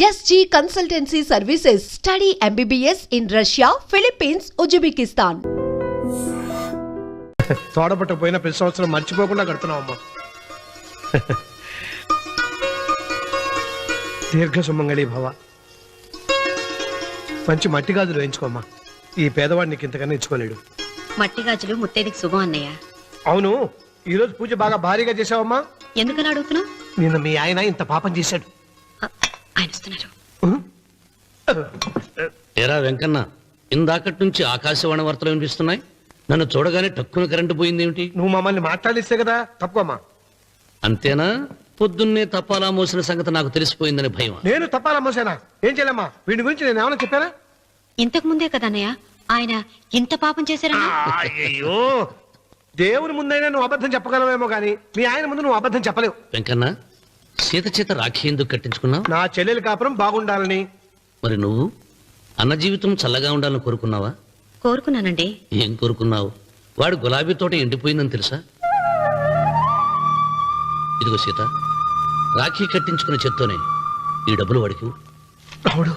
SG Consultancy Services. Study MBBS in Russia, Philippines, Uzbekistan. తోడబట్టపోయిన ప్రతి సంవత్సరం మర్చిపోకుండా కడుతున్నావమ్మా. దీర్ఘ సుమంగళి భవ. మంచి మట్టి గాజులు వేయించుకోమ్మా. ఈ పేదవాడిని నీకు ఇంతకన్నా ఇచ్చుకోలేడు. మట్టి గాజులు ముత్తైదుకి శుభం అన్నయ్య. అవును, ఈ రోజు పూజ బాగా భారీగా చేసావమ్మా. ఎందుకని అడుగుతున్నావు? నిన్న మీ ఆయన ఇంత పాపం చేశాడు. ఆయన వస్తున్నారు. ఏరా వెంకన్న, ఇందాకటి నుంచి ఆకాశవాణి వార్తలు వినిపిస్తున్నాయి. నన్ను చూడగానే టక్కున కరెంటు పోయిందేమిటి? నువ్వు మమ్మల్ని మాట్లాడిస్తే కదా తప్పుకోమ్మా. అంతేనా? పొద్దున్నే తపాలా మోసిన సంగతి నాకు తెలిసిపోయిందని భయం. నేను తప్పాలా మోసానా? ఏం చేయలేమ్మా. వీడి గురించి నేను ఏమైనా చెప్పానా? ఇంతకు ముందే కదా అన్నయ్య ఆయన ఇంత పాపం చేశారన్నా. అయ్యో, దేవుని ముందైనా నువ్వు అబద్ధం చెప్పగలవేమో గానీ మీ ఆయన ముందు నువ్వు అబద్ధం చెప్పలేవు. వెంకన్న, సీత చేత రాఖీ ఎందుకు కట్టించుకున్నావు? నా చెల్లెలి కాపురం బాగుండాలని. మరి నువ్వు అన్న జీవితం చల్లగా ఉండాలని కోరుకున్నావా? కోరుకున్నానండి. ఏం కోరుకున్నావు? వాడు గులాబీ తోట ఎండిపోయిందని తెలుసా? ఇదిగో సీత, రాఖీ కట్టించుకున్న చేత్తోనే ఈ డబ్బులు వాడికి. రావుడు,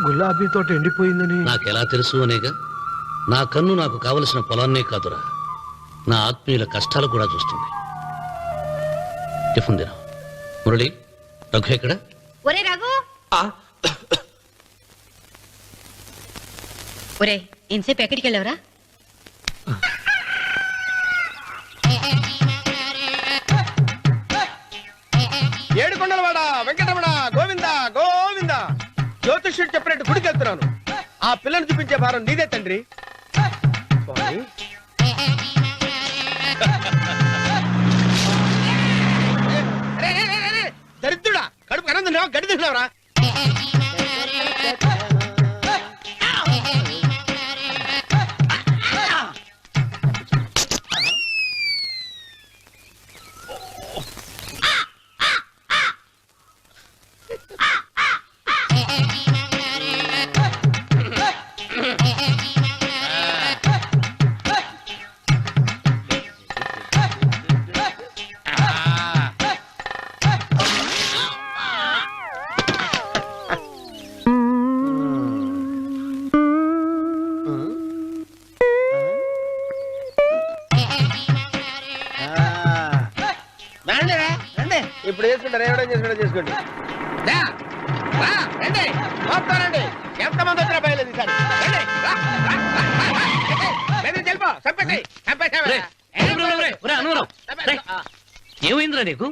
గులాబీ తోట ఎండిపోయిందని నాకెలా తెలుసు అనేగా. నా కన్ను నాకు కావలసిన పొలాన్నే కాదురా, నా ఆత్మీయుల కష్టాలు కూడా చూస్తుంది. టిఫిన్ తిన. మురళి, రఘు ఎక్కడ? ఒరే రఘు, ఒరే ఇంతసేపు ఎక్కడికి వెళ్ళావురా? ఏడుకొండలవాడ వెంకటరమణ గోవింద గోవింద. జ్యోతిష్యుడు చెప్పినట్టు గుడికి వెళ్తున్నాను. ఆ పిల్లని చూపించే భారం నీదే తండ్రి. స్వామి, దరిద్రుడా, కడుపు అన్నం తిన్నావా, గడ్డి తిన్నావరా? ఇప్పుడు చేసుకుంటారు, ఏమైనా చేసుకుంటా చేసుకోండి. రండి, ఎంతమంది వచ్చినా బయలుదేరి సార్. ఏమైందిరా నీకు?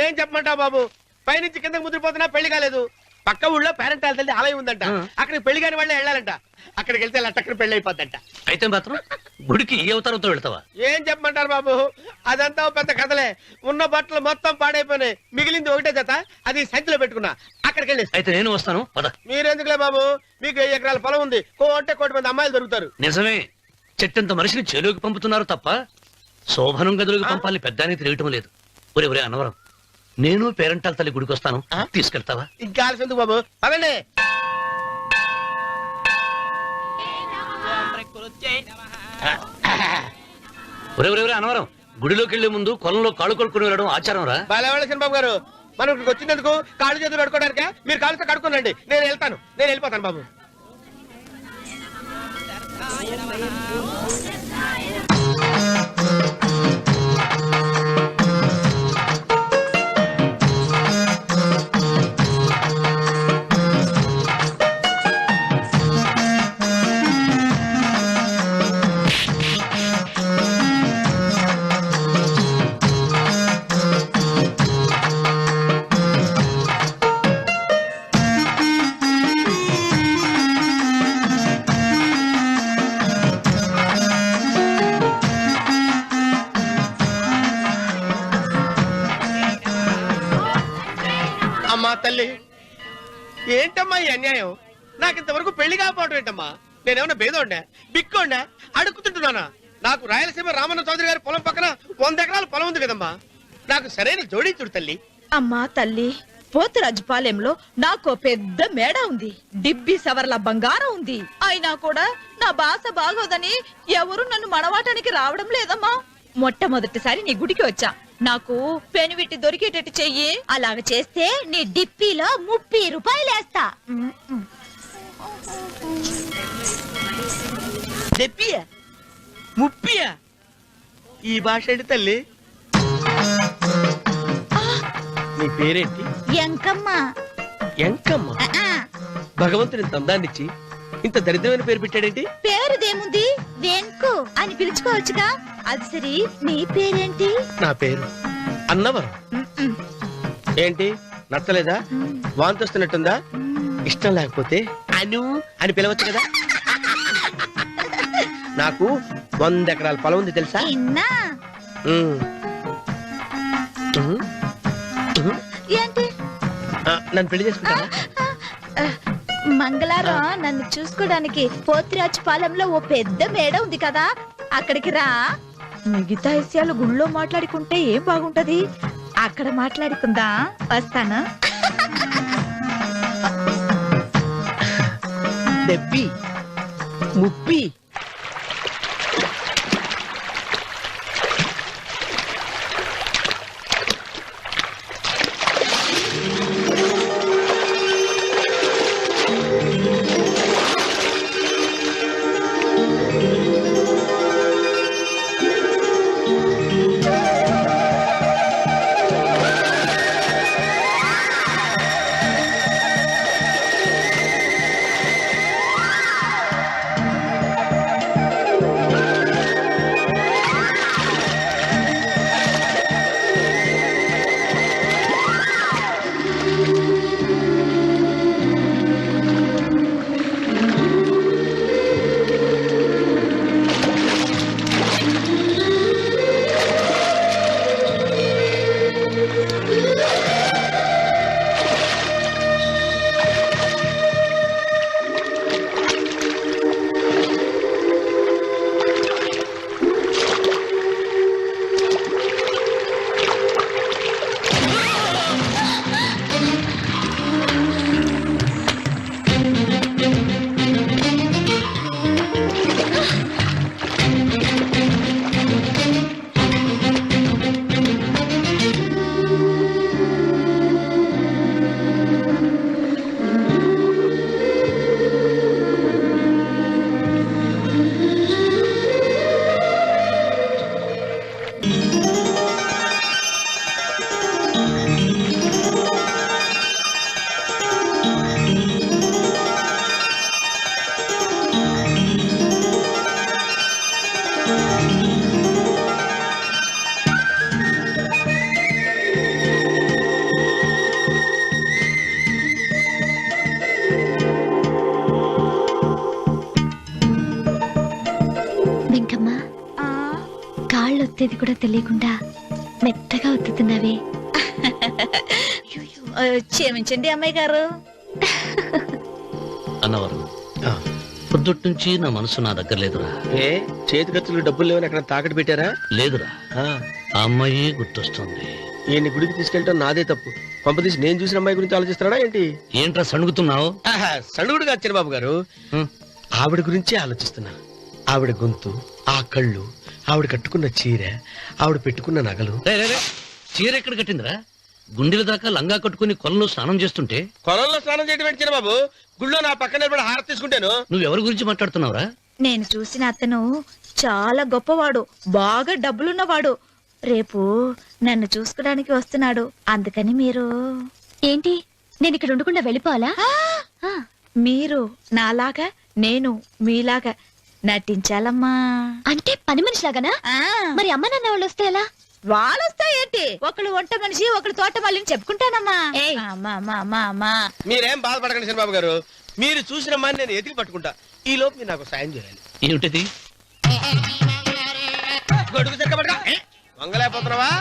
ఏం చెప్పమంటావు బాబు, పైనుంచి కిందకి ముద్రపోతున్నా పెళ్లి కాలేదు. పక్క ఊళ్ళో పేరెంటాల తల్లి ఆలయం ఉందంట, అక్కడికి పెళ్లి కాని వాళ్ళే వెళ్ళాలంట. అక్కడికి వెళ్తే లట్టక్కన పెళ్లి అయిపోద్దంట. అయితే మాత్రం గుడికి ఏ అవతారంతో వెళ్తావా? ఏం చెప్పమంటారు బాబు, అదంతా పెద్ద కథలే. ఉన్న బట్టలు మొత్తం పాడైపోయినాయి, మిగిలింది ఒకటే జత, అది సంచిలో పెట్టుకున్నా. అక్కడికి వెళ్ళి అయితే నేను వస్తాను, పద. మీరెందుకులే బాబు, మీకు 1 ఎకరాల పొలం ఉంది, కోటి మంది అమ్మాయిలు దొరుకుతారు. నిజమే, చెట్టంత మనిషిని చేలోకి పంపుతున్నారు తప్ప శోభనం గదులకు పంపాలని పెద్దానికి తెలియటం లేదు. ఒరే ఒరే అన్నవరం, నేను పేరెంటాల తల్లి గుడికి వస్తాను, తీసుకెళ్తావా? ఇంకా ఆలస్యం ఎందుకు బాబు, పదండి. ఒరే ఒరే అన్నవరం, గుడిలోకి వెళ్లే ముందు కొలంలో కాళ్ళు కొడుకుని వెళ్ళడం ఆచారం రా. బాలేవాళ్ళ చంద్రబాబు గారు, మనం ఇక్కడికి వచ్చినందుకు కాళ్ళు చేతులు కడుక్కోవడానికే. మీరు కాళ్ళతో కడుక్కోనండి, నేను వెళ్తాను, నేను వెళ్ళిపోతాను బాబు. అమ్మా తల్లి, ఏంటమ్మా ఈ అన్యాయం? నాకు ఇంతవరకు పెళ్లి కాకపోవడం ఏంటమ్మా? నేనేమన్నా బేదోండా, బిక్కోండా, అడుక్కుతుంటున్నానా? నాకు రాయలసీమ రామన్న చౌదరి గారి పొలం పక్కన 100 ఎకరాల పొలం ఉంది కదమ్మా. నాకు సరైన జోడీ చూడు తల్లి. అమ్మా తల్లి, పోతురాజుపాలెంలో నాకు పెద్ద మేడ ఉంది, డిబ్బి సవర్ల బంగారం ఉంది. అయినా కూడా నా భాష బాగోదని ఎవరు నన్ను మనవాటానికి రావడం లేదమ్మా. మొట్టమొదటిసారి నీ గుడికి వచ్చా, నాకు పెనివిట్టి దొరికేటట్టు చెయ్యి. అలాగ చేస్తే నీ డిప్పీలో 30 రూపాయలు వేస్తా. చెప్పియా ముప్పియా ఈ భాష ఏంటి తల్లి? నీ పేరేంటి? ఎంకమ్మ. ఎంకమ్మ. భగవంతుని ఇంత అందాన్నిచ్చి ఇంత దరిద్రమైన పేరు పెట్టాడేంటి? పేరుదేముంది, వెంకు అని పిలుచుకోవచ్చుగా. అది సరి, నీ పేరేంటి? నా పేరు అన్నవరం. ఏంటి నచ్చలేదా? వాంతి వస్తున్నట్టుందా? ఇష్టం లేకపోతే అను అని పిలవచ్చు కదా. నాకు 100 ఎకరాల పొలం ఉంది తెలుసా? ఇన్నా. ఏంటి? నన్ను పెళ్లి చేసుకుంటావా? మంగళారం నన్ను చూసుకోవడానికి పోతిరాజు పాలెంలో ఓ పెద్ద మేడ ఉంది కదా, అక్కడికి రా. మిగతా విషయాలు గుళ్ళో మాట్లాడుకుంటే ఏం బాగుంటది, అక్కడ మాట్లాడుకుందా. వస్తాను. దెబ్బి ముప్పి వెంకమ్మ, కాళ్ళు ఒత్తేది కూడా తెలియకుండా మెత్తగా ఒత్తుతున్నావే. క్షమించండి అమ్మాయి గారు. అన్నవరం, పొద్దుటి నుంచి నా మనసు నా దగ్గర లేదురా. ఏ చేతి ఖర్చులు డబ్బులు లేవని ఎక్కడ తాకట్టు పెట్టారా? లేదురా, ఆ, ఆ అమ్మాయి గుర్తొస్తుంది. ఈయన్ని గుడికి తీసుకెళ్ళటం నాదే తప్పు. పంపదీసి నేను చూసిన అమ్మాయి గురించి ఆలోచిస్తున్నాడా ఏంటి? ఏంట్రా సణుగుతున్నావు? సడుగుడుగా చిరబాబు గారు, ఆవిడ గురించి ఆలోచిస్తున్నా. ఆవిడ గొంతు, ఆ కళ్ళు, ఆవిడ కట్టుకున్న చీర, ఆవిడ పెట్టుకున్న నగలు. చీర ఎక్కడ కట్టిందిరా? గుండెల దాకా లంగా కట్టుకుని కొలంలో స్నానం చేస్తుంటే. కొలంలో స్నానం చేయడం ఏంటి చిరబాబు? గుళ్ళో నా పక్కన నిలబడి హారతి తీసుకుంటాను. నువ్వెవరి గురించి మాట్లాడుతున్నావురా? నేను చూసిన అతను చాలా గొప్పవాడు, బాగా డబ్బులున్నవాడు. రేపు నన్ను చూసుకోవడానికి వస్తున్నాడు. అందుకని మీరు. ఏంటి, నేను ఇక్కడ ఉండకుండా వెళ్ళిపోవాలా? మీరు నాలాగా, నేను మీలాగా నటించాలమ్మా. అంటే పని మనిషిలాగానా? మరి అమ్మ నాన్న వాళ్ళు వస్తే ఎలా? వాళ్ళొస్తా ఏంటి, ఒకళ్ళు వంట మనిషి, ఒకళ్ళు తోట మళ్ళీ చెప్పుకుంటానమ్మా. అమ్మా అమ్మా అమ్మా అమ్మా, మీరేం బాధపడకండి చంద్రబాబు గారు. మీరు చూసిన అమ్మాయిని నేను ఎతికి పట్టుకుంటా. ఈ లోపు మీరు నాకు సాయం చేయాలి. ఏమిటిది? గొడుగు సరిగ్గా పట్టుకో. వంగలేకపోతున్నావా?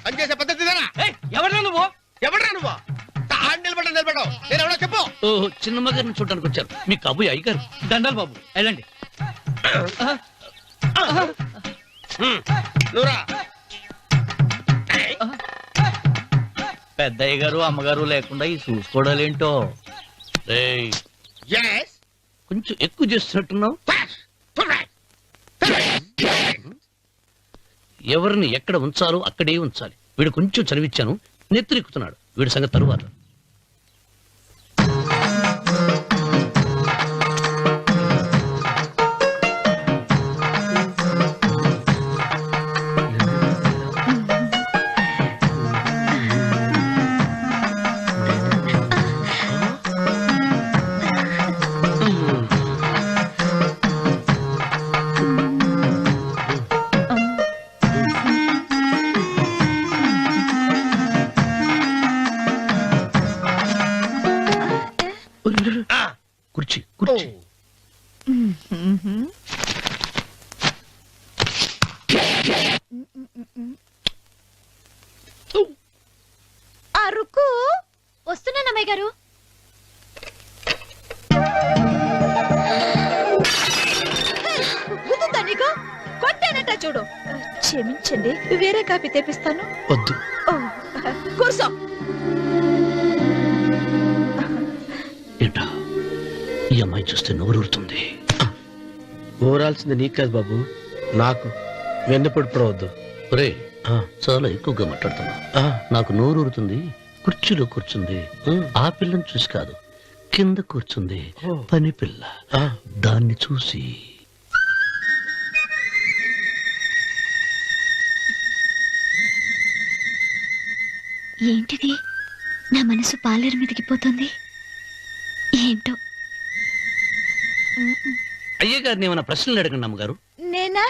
పనిచేసే పద్ధతి ఎవరా నువ్వు? ఎవడరా నువ్వు? నిలబడ్డావు. నేను ఎవడో చెప్పు. ఓహో, చిన్నమ్మ గారిని చూడడానికి వచ్చారు. మీ కబుయ్య అయ్యగారు. దండాలు బాబు, వెళ్ళండి. నువ్వురా. పెద్దయ్య గారు అమ్మగారు లేకుండా ఈ చూసుకోవడాలేంటో. Yes. కొంచెం ఎక్కువ చేస్తున్నట్టున్నావు. ఎవరిని ఎక్కడ ఉంచాలో అక్కడే ఉంచాలి. వీడు కొంచెం చదివిచ్చాను, నెత్తిరెక్కుతున్నాడు. వీడి సంగతి తరువాత. కుర్చీ కుర్చీ. అరుకు వస్తున్నాను అమ్మాయి గారు. గుద్దుతా నీకు? కొట్టానట చూడు. క్షమించండి, వేరే కాపీ తెప్పిస్తాను. వద్దు. ఓ, కూర్చో. ఏంటా ఈ అమ్మాయి చూస్తే నోరూరుతుంది. ఊరాల్సింది నీకు కాదు బాబు, నాకు. వెన్నెప్పుడు పడవద్దు. ఒరే, చాలా ఎక్కువగా మాట్లాడుతున్నా. నాకు నోరూరుతుంది. కుర్చీలో కూర్చుంది. ఆ పిల్లని చూసి కాదు, కింద కూర్చుంది పని పిల్ల. దాన్ని చూసి ఏంటిది? నా మనసు పాలేరు మీదకి పోతుంది. ఏంటో. అయ్య గారిని ఏమైనా ప్రశ్నలు అడగండి అమ్మగారు. నేనా?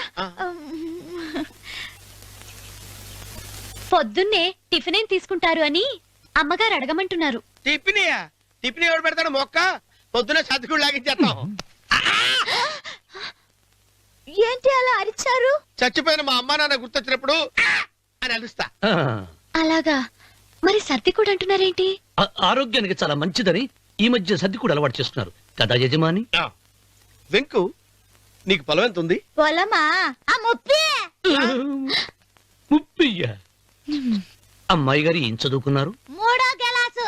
పొద్దున్నే టిఫిన్ ఏం తీసుకుంటారు అని అమ్మగారు అడగమంటున్నారు. టిఫినియా? టిఫిన్ ఎవడు పెడతాడు మొక్క? పొద్దున సతుకుడు లాగించేస్తాం. ఏంటి అలా అరిచారు? చచ్చిపోయిన మా అమ్మ నాన్న గుర్తొచ్చినప్పుడు అని అలుస్తా. అలాగా? మరి సర్ది కూడా అంటున్నారేంటి? ఆరోగ్యానికి చాలా మంచిదని ఈ మధ్య సర్ది కూడా అలవాటు చేస్తున్నారు కదా యజమాని. వెంకు, నీకు పొలం ఎంత ఉంది? పొలమా? ఆ ముప్పి. ముప్పయ్య. అమ్మాయి గారు ఏం చదువుకున్నారు? 3వ క్లాసు,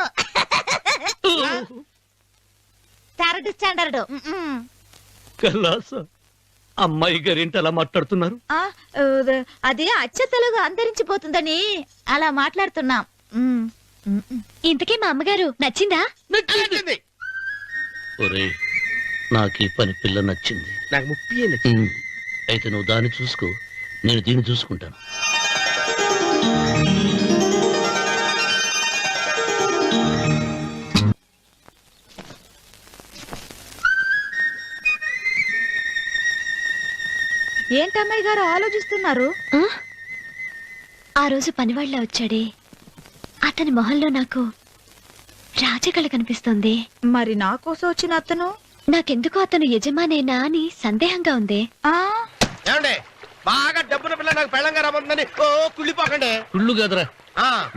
3rd స్టాండర్డ్. కలాస. అమ్మాయి గారు ఏంటి అలా మాట్లాడుతున్నారు? అది అచ్చ తెలుగు అంతరించిపోతుందని అలా మాట్లాడుతున్నాం. ఇంతకీ మా అమ్మగారు నచ్చిందా? నచ్చింది. ఒరే, నాకు ఈ పని పిల్ల నచ్చింది. నాకు 30 నచ్చింది. అయితే నువ్వు దాన్ని చూసుకో, నేను దీన్ని చూసుకుంటాను. ఏంటమ్మాయి గారు ఆలోచిస్తున్నారు? ఆ రోజు పనివాళ్ళ వచ్చాడే, అతని మొహంలో నాకు రాజకళ కనిపిస్తుంది. మరి నా కోసం వచ్చిన అతను? నాకెందుకు అతను యజమానేనా అని సందేహంగా ఉంది. ఏమండి, బాగా డబ్బున పిల్ల నాకు పెళ్ళంగా రాబోతుందని ఓ కుళ్ళిపోకండి. కుళ్ళు కాదురా,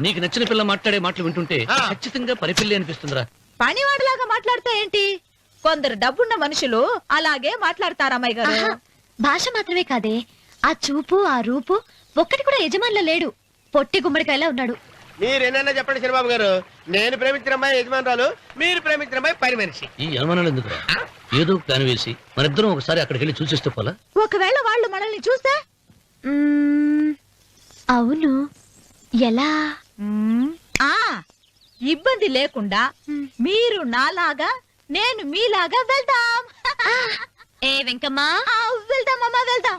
నీకు నచ్చిన పిల్ల మాట్లాడే మాటలు వింటుంటే ఖచ్చితంగా పని పిల్లి అనిపిస్తుందిరా. పనివాడిలాగా మాట్లాడితే ఏంటి? కొందరు డబ్బున్న మనుషులు అలాగే మాట్లాడతారమ్మాయి గారు. ఆహా, భాష మాత్రమే కాదే, ఆ చూపు ఆ రూపు ఒక్కటి కూడా యజమానిలో లేడు. పొట్టి గుమ్మడికాయలా ఉన్నాడు. మీరేనన్నా చెప్పండి చిరబాబు గారు, నేను ప్రేమించిన అమ్మాయి యజమానురాలు, మీరు ప్రేమించిన అమ్మాయి పని మనిషి. ఈ అనుమానాలు ఎందుకురా? ఏదో ప్లాన్ వేసి మనిద్దరం ఒకసారి అక్కడికి వెళ్ళి చూసేస్తే పోలా? ఒకవేళ వాళ్ళు మనల్ని చూస్తే? అవును, ఎలా? ఇబ్బంది లేకుండా మీరు నాలాగా నేను మీలాగా వెళ్దాం. ఏ వెంకమ్మా, వెళ్దాం అమ్మా, వెళ్దాం.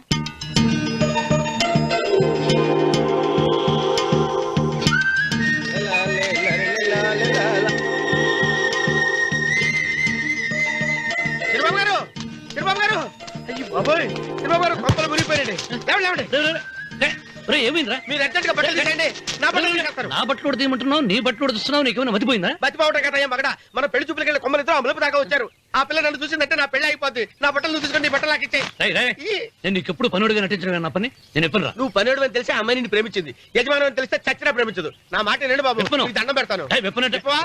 చిరబాబు గారు, చిరబాబు గారు, అయ్యి బాబోయ్, చిరబాబు గారు కొంపలు మునిగిపోయారండి. లేవండి. ఏమైందిరా? మీరు అర్జెంట్గా బట్టలు తీసేయండి, నా బట్టలు తీసేస్తారు. నా బట్టలు తీయమంటున్నావు, నీ బట్టలు తీస్తున్నావు, నీకేమైనా మతిపోయిందా? బతిపావటం కదా ఏం మగడ, మన పెళ్లి చూపులకి వెళ్ళి కొమ్మలు ఇద్దరు అమలుపు దాకా వచ్చారు. ఆ పిల్ల నన్ను చూసిందంటే నా పెళ్లి అయిపోద్ది. నా బట్టలు నువ్వు తీసుకొని బట్టలు నాకు ఇచ్చేయి. నేను నీకు ఎప్పుడు పనుడిగా నటించడం నా పని. నేను ఎప్పుడు రా? నువ్వు పనివాడు అని తెలిసి ఆ అమ్మాయి నిన్ను ప్రేమించింది, యజమాని అని తెలిస్తే చచ్చినా ప్రేమించదు. నా మాట వినండి బాబు, నీకు దండం పెడతాను.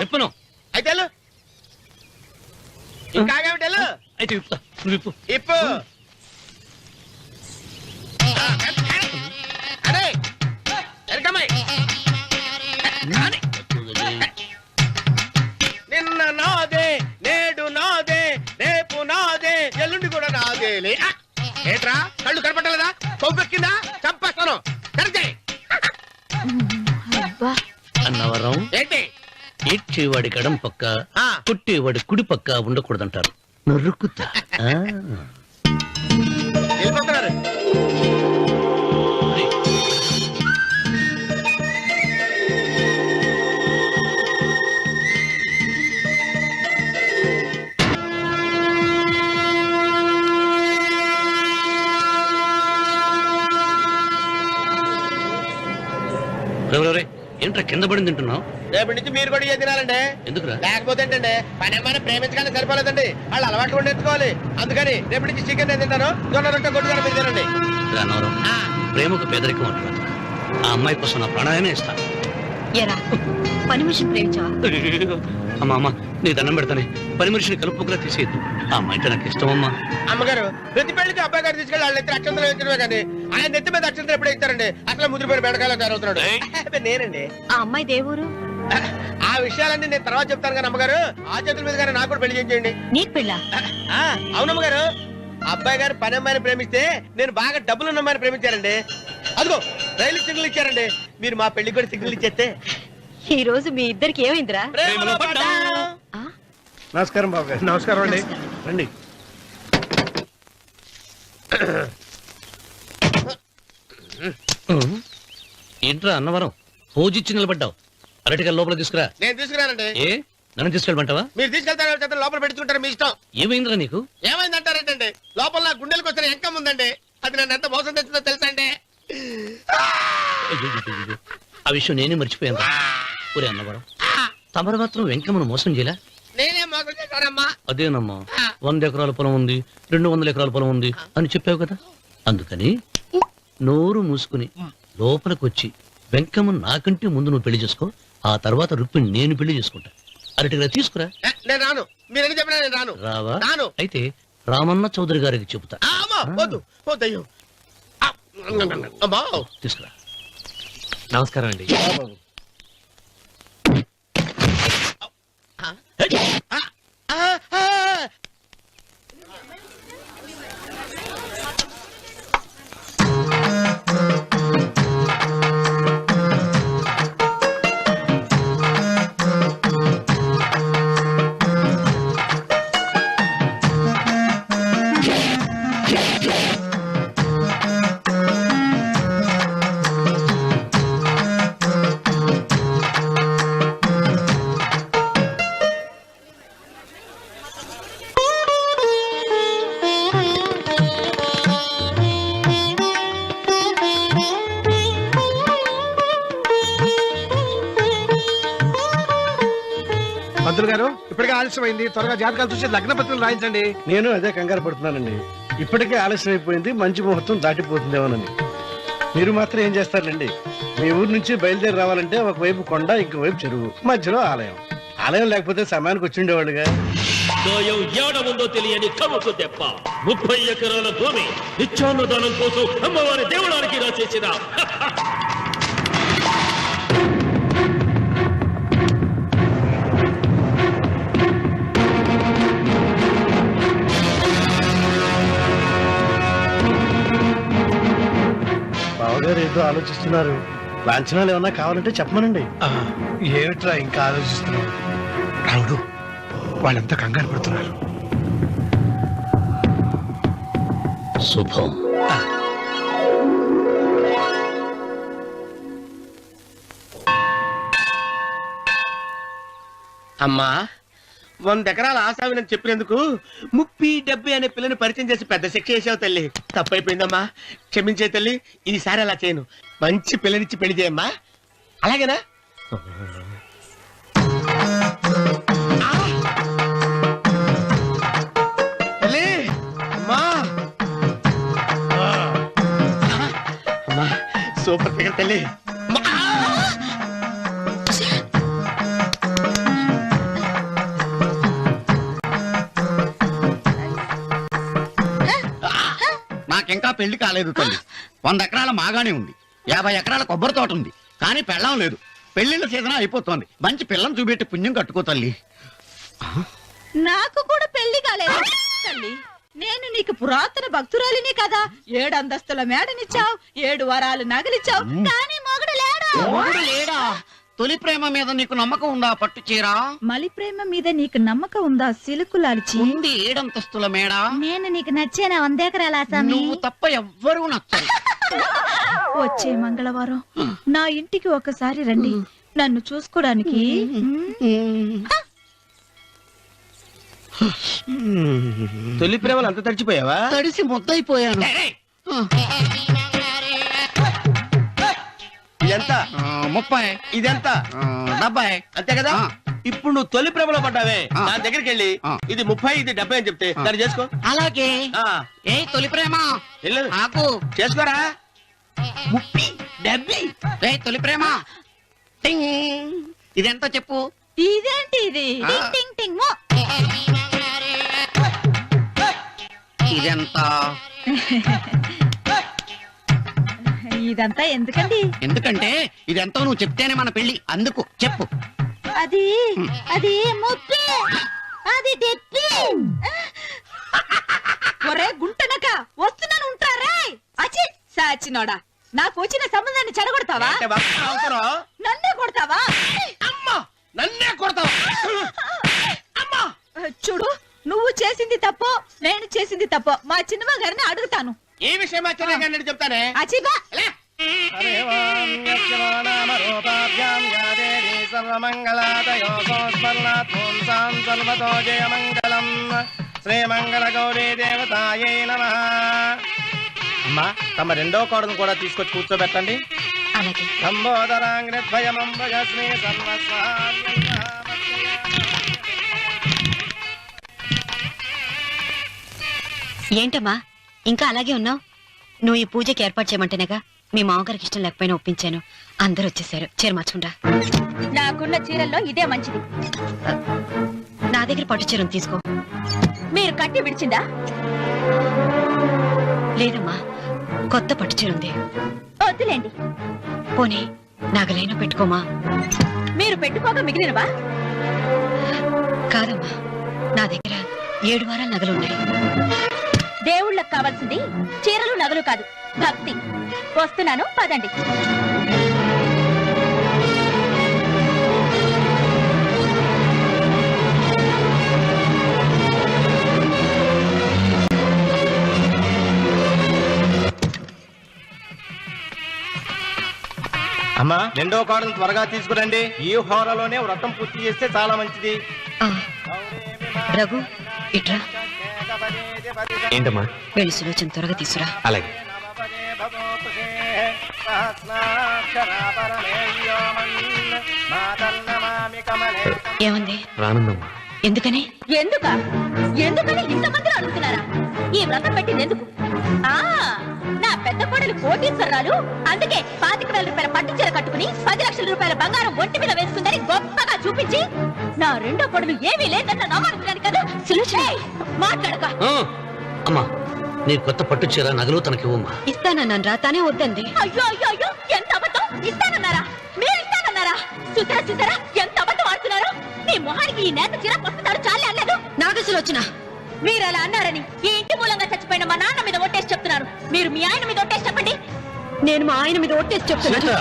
చెప్పను. అయితే వెళ్ళు. ఇంకా ఆగావిటి వెళ్ళు. అయితే విప్పుతా, నువ్వు విప్పు. ఇప్పు. అరే ఎరకమ్మాయి, నిన్న నాదే, నేడు నాదే, రేపు నాదే, ఎల్లుండి కూడా నాదేలే. ఏట్రా కళ్ళు కనపట్టలేదా? కొవ్వెక్కిందా? చంపేస్తాను. అబ్బా అన్నవరం ఏంటి ఇచ్చేవాడి గడం పక్క ఆ. పుట్టేవాడి కుడి పక్క ఉండకూడదంటారు. నరుకుతా ఆ. వెళ్ళిపోతున్నారు. రేయ్, రేయ్, ఏంట్రా కింద పడింది తింటున్నావు? రేపటి నుంచి మీరు కూడా ఇదే తినాలండి. ఎందుకురా? లేకపోతే ఏంటండి పని ఏమైనా ప్రేమించగానే సరిపోలేదండి, వాళ్ళు అలవాట్లు కూడా నేర్చుకోవాలి. అందుకని రేపటి నుంచి చికెన్ నేను తింటాను, జొన్న రొట్టె కొట్టుగా మీరు తినండి. రా అన్నవరం, ఆ, ప్రేమకు పేదరికం అంటారు. ఆ అమ్మాయి కోసం నా ప్రాణాయనే ఇస్తా. ఎరా పని మనిషిని ప్రేమించావా? అమ్మా అమ్మ, నీ దండం పెడతానే, పని మనిషిని కలుపుకులా తీసేయద్దు. ఆ అమ్మాయి అంటే నాకు ఇష్టం అమ్మా. అమ్మగారు ప్రతి పెళ్లికి అబ్బాయి గారు తీసుకెళ్ళి వాళ్ళ ఎత్తి అక్షంతలు వేయించడమే కానీ ఆయన నెత్తి మీద అక్షంతలు ఎప్పుడే ఇస్తారండి. అసలు ముదిరిపోయిన బెడకాయలు తయారవుతున్నాడు. అబ్బే, నేనండి. ఆ అమ్మాయి దేవురు ఆ విషయాలన్నీ నేను తర్వాత చెప్తాను కానీ అమ్మగారు, ఆ చేతుల మీద కానీ నాకు కూడా పెళ్లి చేయండి. నీకు పెళ్ళా? అవునమ్మగారు, అబ్బాయి గారు పని అమ్మాయిని ప్రేమిస్తే నేను బాగా డబ్బులున్న అమ్మాయిని ప్రేమించారండి. అదిగో రైలు సిగ్నల్ ఇచ్చారండి. మీరు మా పెళ్లికి కూడా సిగ్నల్ ఇచ్చేస్తే ఈ రోజు మీ ఇద్దరికి ఏమైందిరా? ప్రేమలో పడ్డాం. నమస్కారం బాబు గారు. నమస్కారం అండి. రండి. ఏంట్రా అన్నవరం, పూజిచ్చి నిలబడ్డావు? అరటిగా లోపల తీసుకురా. నేను తీసుకురానండి. ఏ నన్ను తీసుకెళ్ళమంటావా? మీరు తీసుకెళ్తారో చేత లోపల పెట్టుకుంటారు, మీ ఇష్టం. ఏమైందిరా నీకు? ఏమైందంటారేంటండి, లోపల నా గుండెలకు వచ్చిన ఎంకం ఉందండి. అది నన్ను ఎంత మోసం తెచ్చిందో తెలుసా అండి. అయ్యయ్యయ్యయ్యో, ఆ విషయం నేనే మర్చిపోయాను. ఒరే అన్నవరం, తమరు మాత్రం వెంకమ్మను మోసం చేయలే? నేనే మోసం చేశానమ్మా. అదేనమ్మా, 100 ఎకరాల పొలం ఉంది, 200 ఎకరాల పొలం ఉంది అని చెప్పావు కదా. అందుకని నోరు మూసుకుని లోపలికి వచ్చి వెంకమ్మను నాకంటే ముందు నువ్వు పెళ్లి చేసుకో. ఆ తర్వాత రుక్మిణి నేను పెళ్లి చేసుకుంటా. అరటిగా తీసుకురా. నేను రాను, మీరని చెప్పినా నేను రాను. రావా? రాను. అయితే రామన్న చౌదరి గారికి చెబుతా. అమ్మా వద్దు వద్దయ్యో. అమ్మా తీసుకురా. నమస్కారం అండి. పంతులు గారు, ఇప్పటికే ఆలస్యమైంది, త్వరగా జాతకాలు చూసి లగ్న పత్రికలు రాయించండి. నేను అదే కంగారు పడుతున్నానండి. ఇప్పటికే ఆలస్యం అయిపోయింది, మంచి ముహూర్తం దాటిపోతుందేమోనని. మీరు మాత్రం ఏం చేస్తారండి, మీ ఊరు నుంచి బయలుదేరి రావాలంటే ఒకవైపు కొండ, ఇంకోవైపు చెరువు, మధ్యలో ఆలయం. ఆలయం లేకపోతే సమయానికి వచ్చి ఉండేవాళ్ళుగా. దోయం ఏడముందో తెలియని కవుకు దెబ్బ 30 ఎకరాల భూమి నిత్యాన్నదానం కోసం అమ్మవారి దేవుడానికి రాసేసిన బావగారు ఏదో ఆలోచిస్తున్నారు. లాంఛనాలు ఏమన్నా కావాలంటే చెప్పమనండి. ఏమిట్రా ఇంకా ఆలోచిస్తున్నావు? రావుడు, వాళ్ళంతా కంగారు పడుతున్నారు. శుభం. అమ్మా, 100 ఎకరాల ఆశావినని చెప్పినందుకు 30-70 అనే పిల్లని పరిచయం చేసి పెద్ద శిక్ష చేసావు తల్లి. తప్పైపోయిందమ్మా, క్షమించే తల్లి. ఈసారి అలా చేయను, మంచి పిల్లనిచ్చి పెళ్లి చేయమ్మా. అలాగేనా? తల్లి, అమ్మా. అమ్మా, సూపర్ ఫిగర్ తల్లి. నాకింకా పెళ్లి కాలేదు తల్లి. 100 ఎకరాల మాగానే ఉంది, 50 ఎకరాల కొబ్బరి తోట ఉంది, కానీ పెళ్ళం లేదు. పెళ్లిళ్ళ సీజన్ అయిపోతోంది, మంచి పిల్లని చూపెట్టి పుణ్యం కట్టుకో తల్లి. నాకు కూడా పెళ్లి కాలేదు తల్లి. నేను నీకు పురాతన భక్తురాలిని కదా. 7 అంతస్తుల మేడనిచ్చావు, 7 వరాలు నగలిచ్చావు, కానీ మొగుడు లేడు. మొగుడు లేడా? తొలి ప్రేమ మీద నీకు నమ్మకం ఉందా పట్టు చీర? మలి ప్రేమ మీద నీకు నమ్మకం ఉందా సిలుకులాల్చి? ఉంది 7 అంతస్తుల మేడ. నేను నీకు నచ్చేనా 100 ఎకరాల ఆసామి? నువ్వు తప్ప ఎవ్వరూ నచ్చరు. వచ్చే మంగళవారం నా ఇంటికి ఒకసారి రండి, నన్ను చూసుకోవడానికి. తొలి ప్రేమలు అంత తడిచిపోయావా? తడిసి ముద్దయిపోయాను. ఇదెంత? 30. ఇదెంత? 70. అంతే కదా. ఇప్పుడు నువ్వు తొలి ప్రేమలో పడ్డావే, దాని దగ్గరికి వెళ్ళి ఇది 30 ఇది 70 అని చెప్తే దాన్ని చేసుకో. అలాగే. ఏ తొలి ప్రేమ వెళ్ళు, ఆకు చేసుకోరా. 30 70. ఏ తొలి ప్రేమ టింగ్. ఇదెంత చెప్పు? ఇదేంటి ఇది? టింగ్ టింగ్ టింగ్ మో. ఇదెంత? ఇదంతా ఎందుకండి? ఎందుకంటే ఇదెంతో నువ్వు చెప్తేనే మన పెళ్లి. అందుకు చెప్పు. అది అది ముప్పి, అది డెప్పి. ఒరే గుంటనక వస్తున్నాను, ఉంటారా? అచి సాచినోడా, నాకు వచ్చిన సంబంధాన్ని చెడగొడతావా? అంటే బాగా అవసరం. నన్నే కొడతావా? అమ్మా, నన్నే కొడతావా? అమ్మా, చూడు, నువ్వు చేసింది తప్పు, నేను చేసింది తప్పు. మా చిన్నమ్మ గారిని అడుగుతాను. ఈ విషయం ఆశ్చర్యంగా చెప్తానే. అచిబా శ్రీమంగళ గౌరీ దేవతాయే నమః. అమ్మా, తమ రెండో కోడను కూడా తీసుకొచ్చి కూర్చోబెట్టండి. అలాగే. లంబోదరాంగ్రద్వయమంబగ శ్రీ సర్వస్వామ్య. ఏంటమ్మా ఇంకా అలాగే ఉన్నావు? నువ్వు ఈ పూజకి ఏర్పాటు చేయమంటేనేగా మీ మామగారికి ఇష్టం లేకపోయినా ఒప్పించాను. అందరూ వచ్చేసారు. చీర మార్చుకుంటా. నాకున్న చీరల్లో ఇదే మంచిది. నా దగ్గర పట్టు చీరను తీసుకో. మీరు కట్టి విడిచిందా? లేదమ్మా, కొత్త పట్టు చీర ఉంది. వద్దులేండి. పోనీ నాగలైనా పెట్టుకోమా? మీరు పెట్టుకోక మిగిలినవా? కాదమ్మా, నా దగ్గర 7 వారాల నగలున్నాయి. దేవుళ్ళకి కావాల్సింది చీరలు నగలు కాదు, భక్తి. వస్తున్నాను, పదండి. అమ్మా, రెండో కోడను త్వరగా తీసుకురండి. ఈ హోరలోనే వ్రతం పూర్తి చేస్తే చాలా మంచిది. రఘు, ఇట్రా. ఏంటమ్మా? వెళ్ళి సులోచన త్వరగా తీసురా. అలాగే. ఏమంది? రానుందమ్మా. ఎందుకని? ఎందుకని ఇంతమందిలో అడుగుతున్నారా? ఈ వ్రతం పెట్టింది ఎందుకు? నా పెద్ద కోడలు కోటీశ్వరరాలు, అందుకే 25,000 రూపాయల పట్టు చీర కట్టుకుని 10 లక్షల రూపాయల బంగారం ఒంటి మీద వేసుకుందని గొప్పగా చూపించి, నా రెండో కోడలు ఏమీ లేదన్న నమ్మకం కదా. మాట్లాడక. అమ్మా, నీ కొత్త పట్టు చీర నగలు తనకివ్వమ్మా. ఇస్తానన్నాను రా, తానే వద్దంది. అయ్యో అయ్యో అయ్యో, ఎంత అబద్ధం! ఇస్తానన్నారా? మీరు ఇస్తానన్నారా? సుతరా ఎంత అబద్ధం ఆడుతున్నారు? మీ మొహానికి ఈ నేత చీర వస్తున్నాడు చాలే అనలేదు. నాగసులోచన, మీరు అలా అన్నారని ఈ ఇంటి మూలంగా చచ్చిపోయిన మా నాన్న మీద ఒట్టేసి చెప్తున్నారు. మీరు మీ ఆయన మీద ఒట్టేసి చెప్పండి. నేను మా ఆయన మీద ఒట్టేసి చెప్తున్నాను.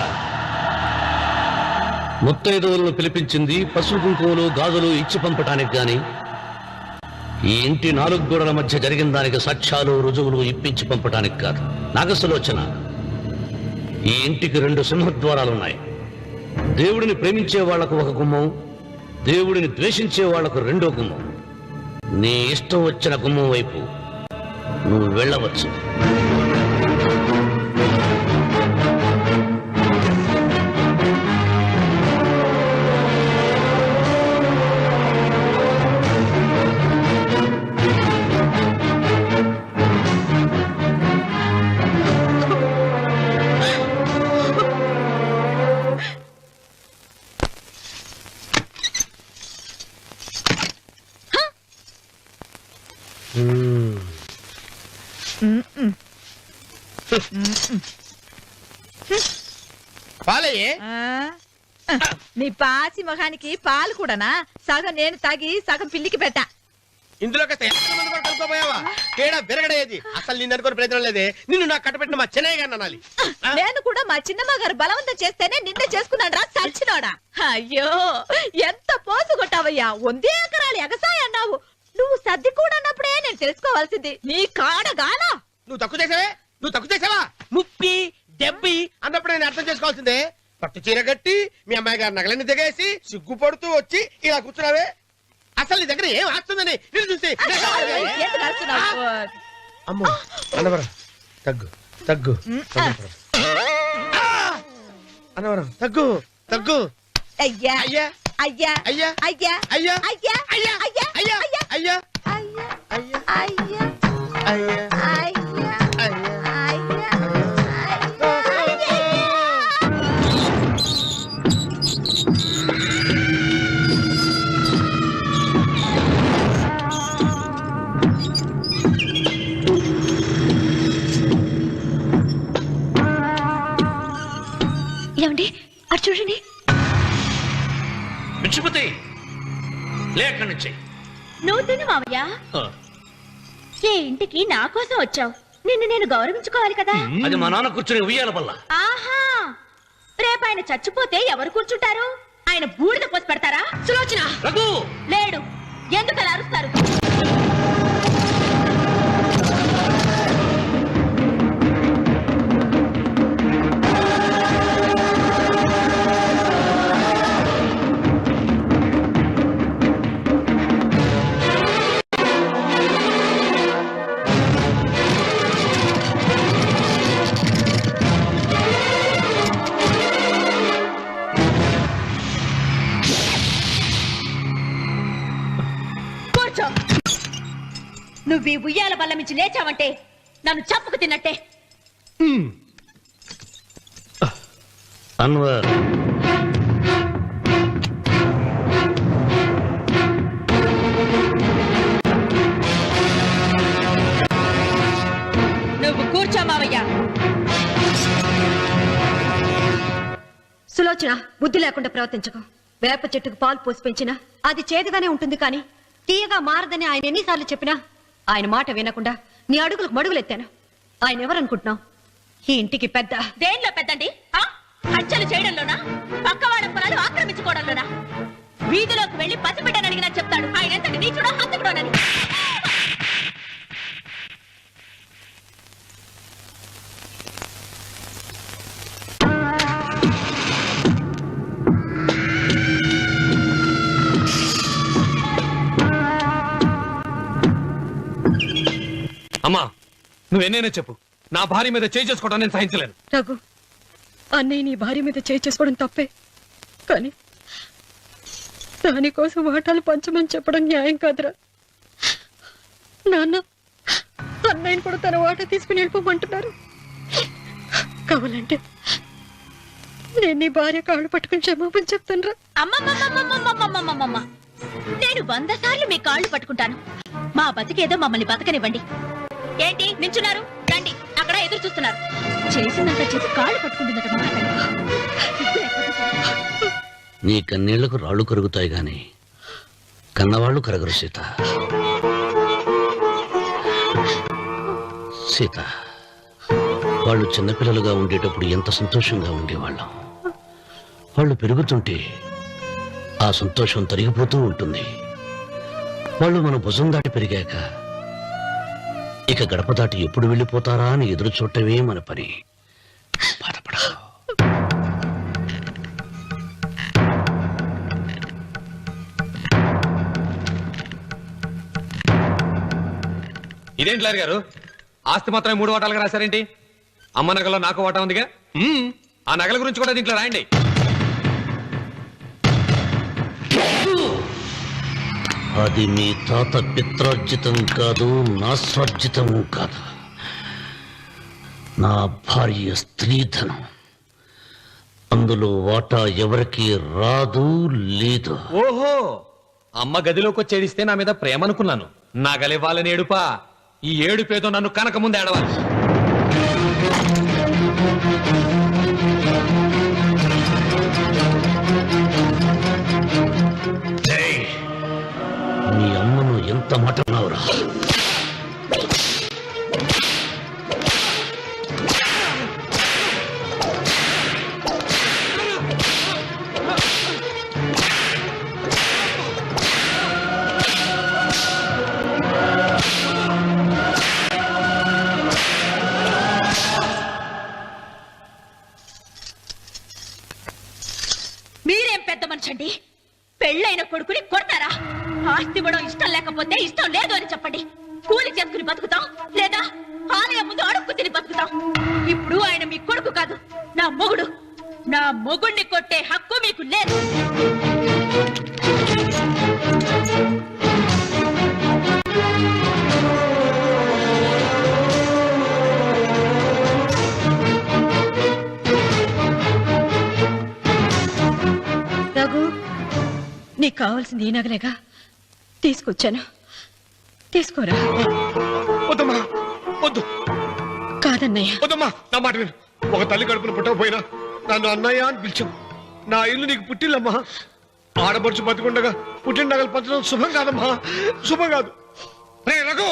ముత్తైదువులను పిలిపించింది పసుపు కుంకుమలు గాజులు ఇచ్చి పంపటానికి గాని, ఈ ఇంటి 4 గోడల మధ్య జరిగిన దానికి సాక్ష్యాలు రుజువులు ఇప్పించి పంపటానికి కాదు. నాగసులోచన, ఈ ఇంటికి 2 సింహద్వారాలున్నాయి. దేవుడిని ప్రేమించే వాళ్లకు ఒక గుమ్మం, దేవుడిని ద్వేషించే వాళ్లకు 2వ గుమ్మం. నీ ఇష్టం వచ్చిన గుమ్మం వైపు నువ్వు వెళ్ళవచ్చు. పాలయ్యే. నీ పాసి మొహానికి పాలు కూడానా? సగం నేను తాగి సగం పిల్లికి పెట్టా. ఇందులో కాస్త యాభై మంది కూడా కలుపుకోపోయావా? తేడా విరగడేది. అసలు నిన్ను అనుకునే ప్రయత్నం లేదే. నిన్ను నాకు కట్టబెట్టిన మా చెన్నయ్య గారిని అనాలి. నేను కూడా మా చిన్నమ్మ గారు బలవంతం చేస్తేనే నిన్నే చేసుకున్నాడు రా సచ్చినోడా. అయ్యో ఎంత పోసు కొట్టావయ్యా. 100 ఎకరాలు ఎగసాయ అన్నావు. నువ్వు సర్ది కూడా అన్నప్పుడే నేను తెలుసుకోవాల్సింది. నీ కాడగానా నువ్వు తక్కువ చేసావా? 30, 70 అన్నప్పుడు నేను అర్థం చేసుకోవాల్సిందే. పట్టు చీర కట్టి మీ అమ్మాయి గారు నగలన్నీ దిగేసి సిగ్గుపడుతూ వచ్చి ఇలా కూర్చున్నావే. అసలు నీ దగ్గర ఏం ఆస్తుందని నేను చూసి ఎందుకు అరుస్తున్నావు? అమ్మో అన్నవరం తగ్గు తగ్గు అన్నవరం తగ్గు తగ్గు. అయ్యా అయ్యా అయ్యా అయ్యా అయ్యా అయ్యా అయ్యా అయ్యా అయ్యా అయ్యా అయ్యా అయ్యా అయ్యా అయ్యా అయ్యా అయ్యా అయ్యా ఏమండి అటు చూడండి. పిచ్చిపోతే లేక నుంచి నువ్వు తిను మావయ్య. ఏ ఇంటికి నా కోసం వచ్చావు. నిన్ను నేను గౌరవించుకోవాలి కదా. అది మా నాన్న కూర్చుని ఉయ్యాల వల్ల. ఆహా రేపు ఆయన చచ్చిపోతే ఎవరు కూర్చుంటారు? ఆయన బూడిద పోసి పెడతారా? సులోచన రఘు లేడు. ఎందుకు అలా అరుస్తారు? నువ్వు ఈ ఉయ్యాల బల్ల మించి లేచావంటే నన్ను చంపుకు తిన్నట్టే. అన్వర్ నువ్వు కూర్చో మావయ్య. సులోచన బుద్ధి లేకుండా ప్రవర్తించకు. వేప చెట్టుకు పాలు పోసి పెంచినా అది చేదుగానే ఉంటుంది కానీ తీయగా మారదని ఆయన ఎన్నిసార్లు చెప్పినా ఆయన మాట వినకుండా నీ అడుగులకు మడుగులెత్తాను. ఆయన ఎవరనుకుంటున్నావు? ఈ ఇంటికి పెద్ద. దేనిలో పెద్దండి? హత్యలు చేయడంలోనా? పక్కవాడ పొలాలు ఆక్రమించుకోవడంలోనా? వీధిలోకి వెళ్లి పసిబిడ్డని అడిగినా చెప్తాడు ఆయన ఎంతటి నీచుడో హంతకుడోనని. అమ్మా నువ్వెన్నైనా చెప్పు, నా భార్య మీద చేయి చేసుకోవడం నేను సహించలేను. రఘు, అన్నయ్య నీ భార్య మీద చేయి చేసుకోవడం తప్పే, కానీ దానికోసం వాటాలు పంచమని చెప్పడం న్యాయం కాదురా. నాన్న అన్నయ్యని కూడా తన వాటా తీసుకుని వెళ్ళిపోమంటున్నారు. కావాలంటే నేను నీ భార్య కాళ్ళు పట్టుకుని క్షమాపణ చెప్తాను రా. అమ్మమ్మమ్మమ్మమ్మమ్మమ్మమ్మమ్మ, నేను 100 సార్లు మీ కాళ్ళు పట్టుకుంటాను. మా బతికేదో మమ్మల్ని బతకనివ్వండి. ఏంటి నించున్నారు? రండి, అక్కడ ఎదురు చూస్తున్నారు. చేసిందంతా చేసి కాళ్ళు పట్టుకుంటుందట మా నీ కన్నీళ్లకు రాళ్ళు కరుగుతాయి గాని కన్నవాళ్ళు కరగరు సీత. సీత, వాళ్ళు చిన్నపిల్లలుగా ఉండేటప్పుడు ఎంత సంతోషంగా ఉండేవాళ్ళం. వాళ్ళు పెరుగుతుంటే ఆ సంతోషం తరిగిపోతూ ఉంటుంది. వాళ్ళు మన భుజం దాటి పెరిగాక ఇక గడప దాటి ఎప్పుడు వెళ్ళిపోతారా అని ఎదురు చూడటమే మన పని. బాధపడ. ఇదేంటి లారి గారు, ఆస్తి మాత్రమే 3 వాటాలుగా రాశారేంటి? అమ్మ నగలో నాకు వాటా ఉందిగా. ఆ నగల గురించి కూడా దీంట్లో రాయండి. అది మీ తాత పిత్రార్జితం కాదు, నా స్వార్జితం కాదు. నా భార్య స్త్రీధనం. అందులో వాటా ఎవరికి రాదు లేదు. ఓహో, అమ్మ గదిలోకి వచ్చి ఏడిస్తే నా మీద ప్రేమ అనుకున్నాను. నగలివ్వాలని ఏడుపా. ఈ ఏడుపేదో నన్ను కనక ముందు ఏడవాలి. మీ అమ్మను ఎంత మాట చేస్తావురా? మీరేం పెద్ద మనిషండి? పెళ్ళైన కొడుకుని కొడతారా? ఆస్తి ఇవ్వడం ఇష్టం లేకపోతే ఇష్టం లేదు అని చెప్పండి. కూలి చేసుకుని బతుకుతాం, లేదా ఆలయం ముందు అడుక్కు తిని బతుకుతాం. ఇప్పుడు ఆయన మీ కొడుకు కాదు, నా మొగుడు. నా మొగుడిని కొట్టే హక్కు మీకు లేదు. రఘు, నీకు కావాల్సింది ఈ నగలేగా తీసుకొచ్చాను, తీసుకోరా. వద్దమ్మా, వద్దు. కాదన్నయ్య. వద్దమ్మా, నా మాట విను. ఒక తల్లి కడుపును పుట్టకపోయినా నన్ను అన్నయ్య అని పిలిచావు. నా ఇల్లు నీకు పుట్టిల్లమ్మా. ఆడపడుచు బతికుండగా పుట్టిన నగలు పంచడం శుభం కాదమ్మా, శుభం కాదు. రే రఘు,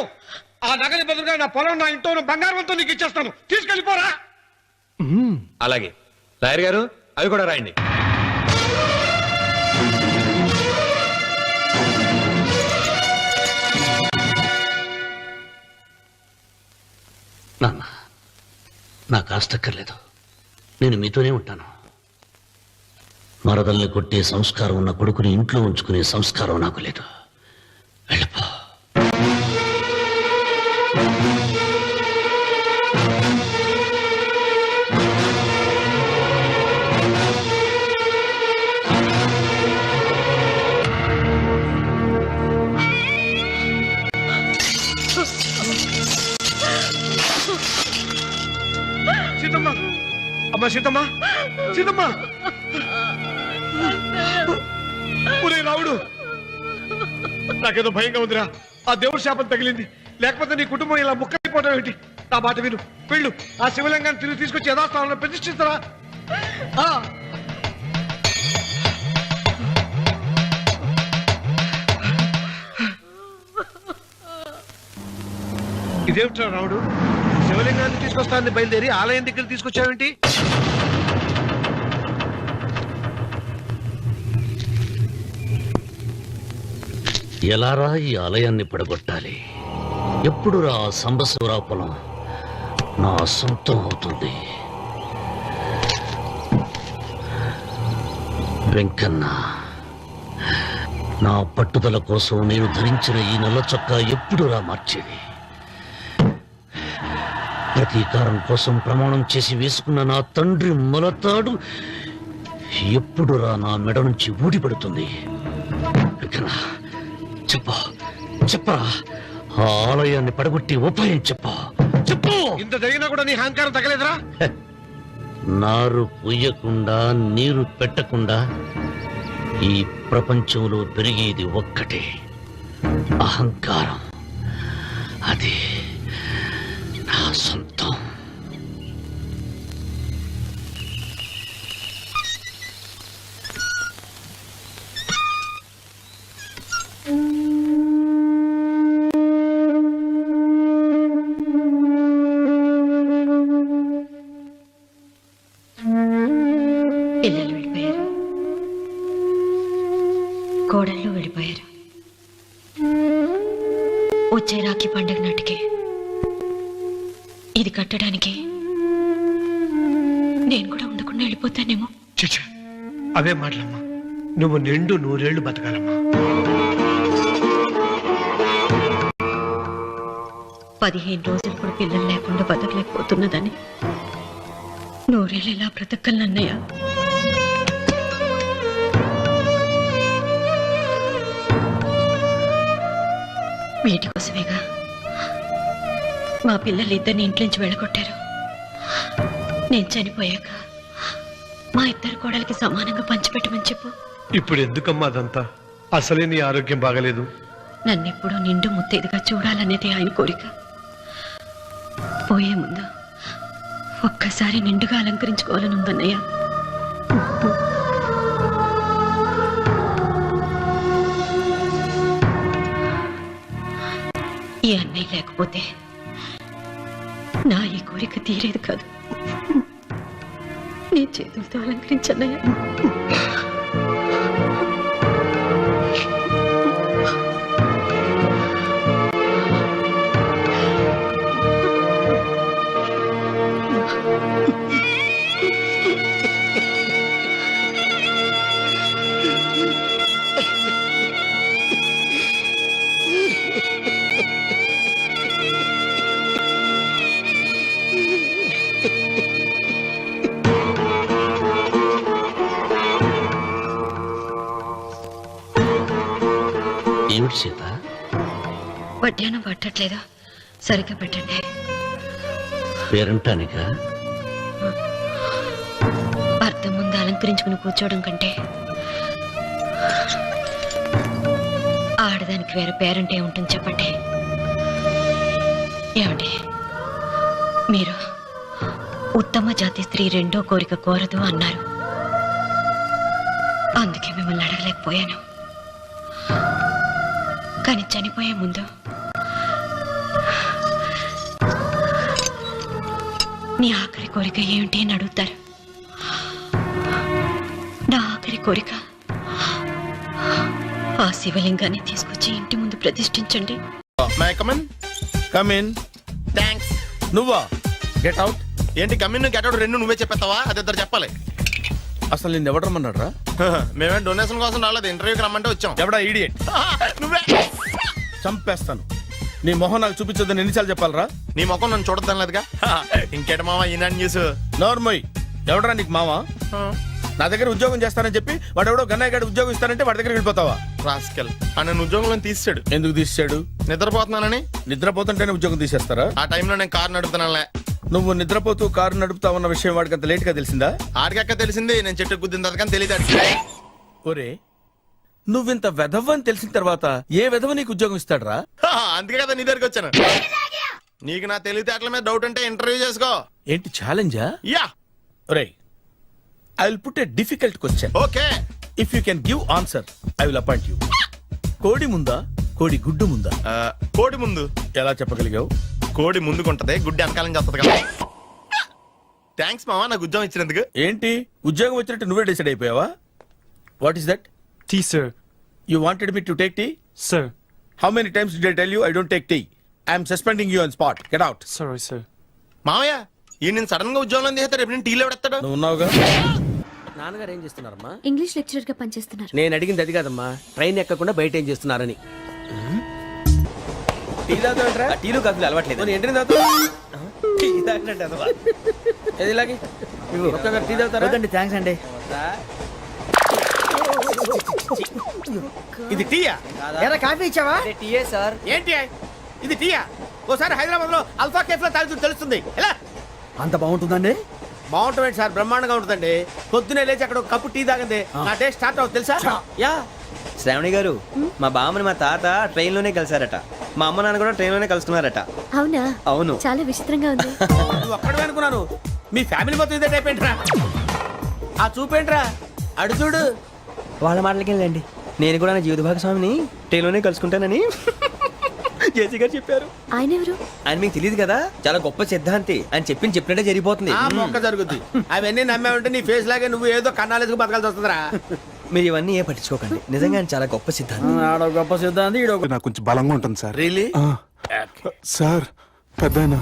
ఆ నగలి బదులుగా నా పొలం, నా ఇంట్లో ఉన్న బంగారంతో నీకు ఇచ్చేస్తాను. తీసుకెళ్ళిపోరా. అలాగే లాయర్ గారు, అవి కూడా రాయండి. నాన్న, నాకు ఆస్తక్కర్లేదు. నేను మీతోనే ఉంటాను. మరదల్ని కొట్టే సంస్కారం ఉన్న కొడుకుని ఇంట్లో ఉంచుకునే సంస్కారం నాకు లేదు. వెళ్ళిపో. సీతమ్మ, అమ్మ సీతమ్మ, సీతమ్మ. ఒరే రావుడు, నాకేదో భయంగా ఉందిరా. ఆ దేవుడి శాపం తగిలింది. లేకపోతే నీ కుటుంబం ఇలా ముక్కైపోవడం ఏంటి? నా మాట విను, వెళ్ళు. ఆ శివలింగాన్ని తిరిగి తీసుకొచ్చి యథాస్థానంలో ప్రతిష్ఠిస్తారా? ఇదేమిట్రా రావుడు, శివలింగాన్ని తీసుకొస్తానని బయలుదేరి ఆలయం దగ్గర తీసుకొచ్చావేంటి? ఎలారా ఈ ఆలయాన్ని పడగొట్టాలి? ఎప్పుడురా సంబశివరావు పొలం నా సొంతం అవుతుంది? వెంకన్న, నా పట్టుదల కోసం నేను ధరించిన ఈ నల్ల చొక్కా ఎప్పుడురా మార్చేది? ప్రతీకారం కోసం ప్రమాణం చేసి వేసుకున్న నా తండ్రి మొలతాడు ఎప్పుడురా నా మెడ నుంచి ఊడిపడుతుంది? వెంకన్న, చెప్పా చెప్పరా, ఆ ఆలయాన్ని పడగొట్టి ఉపాయం చెప్పా, చెప్పు. ఇంత జరిగినా కూడా నీ అహంకారం తగ్గలేదురా? నారు పుయ్యకుండా నీరు పెట్టకుండా ఈ ప్రపంచంలో పెరిగేది ఒక్కటే, అహంకారం. అది నా సొంతం. పిల్లలు వెళ్ళిపోయారు, కోడళ్ళు వెళ్ళిపోయారు. వచ్చే రాఖీ పండుగ నాటికి ఇది కట్టడానికి నేను కూడా ఉండకుండా వెళ్ళిపోతానేమో. చిచ్చా, అవే మాటలమ్మా. నువ్వు నిండు 100 ఏళ్ళు బతకాలమ్మా. 15 రోజులు కూడా పిల్లలు లేకుండా బతకలేకపోతున్నదని 100 ఏళ్ళు ఎలా బ్రతకలన్నయ్య? వీటి కోసమేగా మా పిల్లలు ఇద్దరిని ఇంట్లోంచి వెళ్ళగొట్టారు. నేను చనిపోయాక మా ఇద్దరు కోడలికి సమానంగా పంచిపెట్టమని చెప్పు. ఇప్పుడు ఎందుకమ్మా అదంతా? అసలే నీ ఆరోగ్యం బాగలేదు. నన్నెప్పుడూ నిండు ముత్తైదుగా చూడాలనేది ఆయన కోరిక. పోయే ముందు ఒక్కసారి నిండుగా అలంకరించుకోవాలని ఉందన్నయ్య. లేకపోతే నా ఈ కోరిక తీరేది కాదు. నీ చేతులతో అలంకరించన్నయ్య. ఏమిటి సీత? వడ్డానం పట్టట్లేదా? సరిగ్గా పెట్టండి. పేరంటానికా? అర్థం ముందు అలంకరించుకుని కూర్చోవడం కంటే ఆడదానికి వేరే పేరంటే ఉంటుంది చెప్పండి. ఏమండి, మీరు ఉత్తమ జాతి స్త్రీ రెండో కోరిక కోరదు అన్నారు. అందుకే మిమ్మల్ని అడగలేకపోయాను. కానీ చనిపోయే ముందు నీ ఆఖరి కోరిక ఏమిటి అని అడుగుతారు. నా ఆఖరి కోరిక ఆ శివలింగాన్ని తీసుకొచ్చి ఇంటి ముందు ప్రతిష్ఠించండి. థ్యాంక్స్. నువ్వా? Get out. ఏంటి కమిన్ గెట్ అవుట్ రెండు నువ్వే చెప్పేస్తావా? అది ఇద్దరు చెప్పాలి. అసలు నేను ఎవడు రమ్మన్నాడు రా? మేమే డొనేషన్ కోసం రాలేదు, ఇంటర్వ్యూకి రమ్మంటే వచ్చాం. ఎవడా ఈడియట్? నువ్వే. చంపేస్తాను. నీ మొహం నాకు చూపించొద్దని ఎన్నిసార్లు చెప్పాలరా? నీ ముఖం నన్ను చూడద్దనలేదుగా. ఇంకేట మామ ఈనాడు న్యూస్. నోర్మోయ్, ఎవడరా నీకు మావా? నా దగ్గర ఉద్యోగం చేస్తానని చెప్పి వాడు ఎవడో గన్నయ్య గారి ఉద్యోగం ఇస్తానంటే వాడి దగ్గర వెళ్ళిపోతావా? రాస్కెల్. నన్ను ఉద్యోగంలో తీసాడు. ఎందుకు తీసాడు? నిద్రపోతున్నానని. నిద్రపోతుంటేనే ఉద్యోగం తీసేస్తారా? ఆ టైంలో నేను కారు నడుపుతున్నానులే. నువ్వు నిద్రపోతూ కారు నడుపుతావన్న విషయం వాడికి అంత లేట్ గా తెలిసిందా? ఆడికక్క తెలిసింది, నేను చెట్టు గుద్దిన తర్వాత కానీ తెలియదు. ఒరే, నువ్వింత వెధవని తెలిసిన తర్వాత ఏ వెధవ నీకు ఉద్యోగం ఇస్తాడరా? అందుకే కదా నీ దగ్గరికి వచ్చాను. నీకు నా తెలివితేటల మీద డౌట్ అంటే ఇంటర్వ్యూ చేసుకో. ఏంటి ఛాలెంజా? యా. ఒరే, I will put a difficult question. Okay. If you can give answer I will appoint you. కోడి ముందా, కోడి గుడ్డు ముందా? కోడి ముందు. ఎలా చెప్పగలిగావు? కోడి ముందుకుంటది, గుడ్డి వెనకాలం చేస్తుంది కదా. థ్యాంక్స్ మామా నాకు ఉద్యోగం ఇచ్చినందుకు. ఏంటి ఉద్యోగం వచ్చినట్టు నువ్వే డిసైడ్ అయిపోయావా? What is that? Tea, sir. You wanted me to take tea? Sir. How many times did I tell you I don't take tea? I am suspending you on spot. Get out. Sorry, sir. మామయ్య ఈ నేను sudden గా ఉద్యోగంలో తీస్తాడు. రేపు నేను టీలో పెడతాడు. నువ్వు ఉన్నావుగా? నాన్నగారు ఏం చేస్తున్నారమ్మా? ఇంగ్లీష్ లెక్చరర్ గా పనిచేస్తున్నారు. నేను అడిగింది అది కాదమ్మా, ట్రైన్ ఎక్కకుండా బయట ఏం చేస్తున్నారని. టీ తాగుతాంట్రా? టీలు కాఫీలు అలవాట్లేదు. ఏంటి తాగుతావు? టీ తాగినట్టు అదవా. ఏది ఇలాగే ఒక్కగారు టీ తాగుతారా? థ్యాంక్స్ అండి. ఇది టీయా? ఎరా కాఫీ ఇచ్చావా? టీయే సార్. ఏంటి ఇది టీయా? ఓసారి హైదరాబాద్ లో అల్ఫా కేఫ్ లో తాగుతూ తెలుస్తుంది. ఎలా అంత బాగుంటుందండి? బాగుంటుంది సార్, బ్రహ్మాండంగా ఉంటుందండి. పొద్దునే లేచి అక్కడ ఒక కప్పు టీ తాగింది నా డే స్టార్ట్ అవుతుంది తెలుసా? యా. శ్రావణి గారు, మా బామ్మని మా తాత ట్రైన్ లోనే కలిసారట. మా అమ్మ నాన్న కూడా ట్రైన్ లోనే కలుసుకున్నారట. అవునా? అవును. చాలా విచిత్రంగా ఉంది. నువ్వు ఒక్కడే అనుకున్నాను, మీ ఫ్యామిలీ మొత్తం ఇదే టైప్ ఏంట్రా? ఆ చూపేంట్రా? అడు చూడు. వాళ్ళ మాటలకి వెళ్ళండి. నేను కూడా నా జీవిత భాగస్వామిని ట్రైన్ లోనే కలుసుకుంటానని జేసీ గారు చెప్పారు. ఆయన ఎవరు? ఆయన మీకు తెలియదు కదా, చాలా గొప్ప సిద్ధాంతి అని చెప్పినట్టే జరిగిపోతుంది. ఆ మొక్క జరుగుద్ది. అవన్నీ నమ్మావంటే నీ ఫేస్ లాగే నువ్వు ఏదో కన్నాలేసుకు బతకాల్సి వస్తుందిరా. మీరు ఇవన్నీ ఏ పట్టించుకోకండి. నిజంగా ఆయన చాలా గొప్ప సిద్ధాంతి. ఆడో గొప్ప సిద్ధాంతి, ఈడో నాకు కొంచెం బలంగా ఉంటుంది సార్. రియలీ? సార్ పెద్దయినా.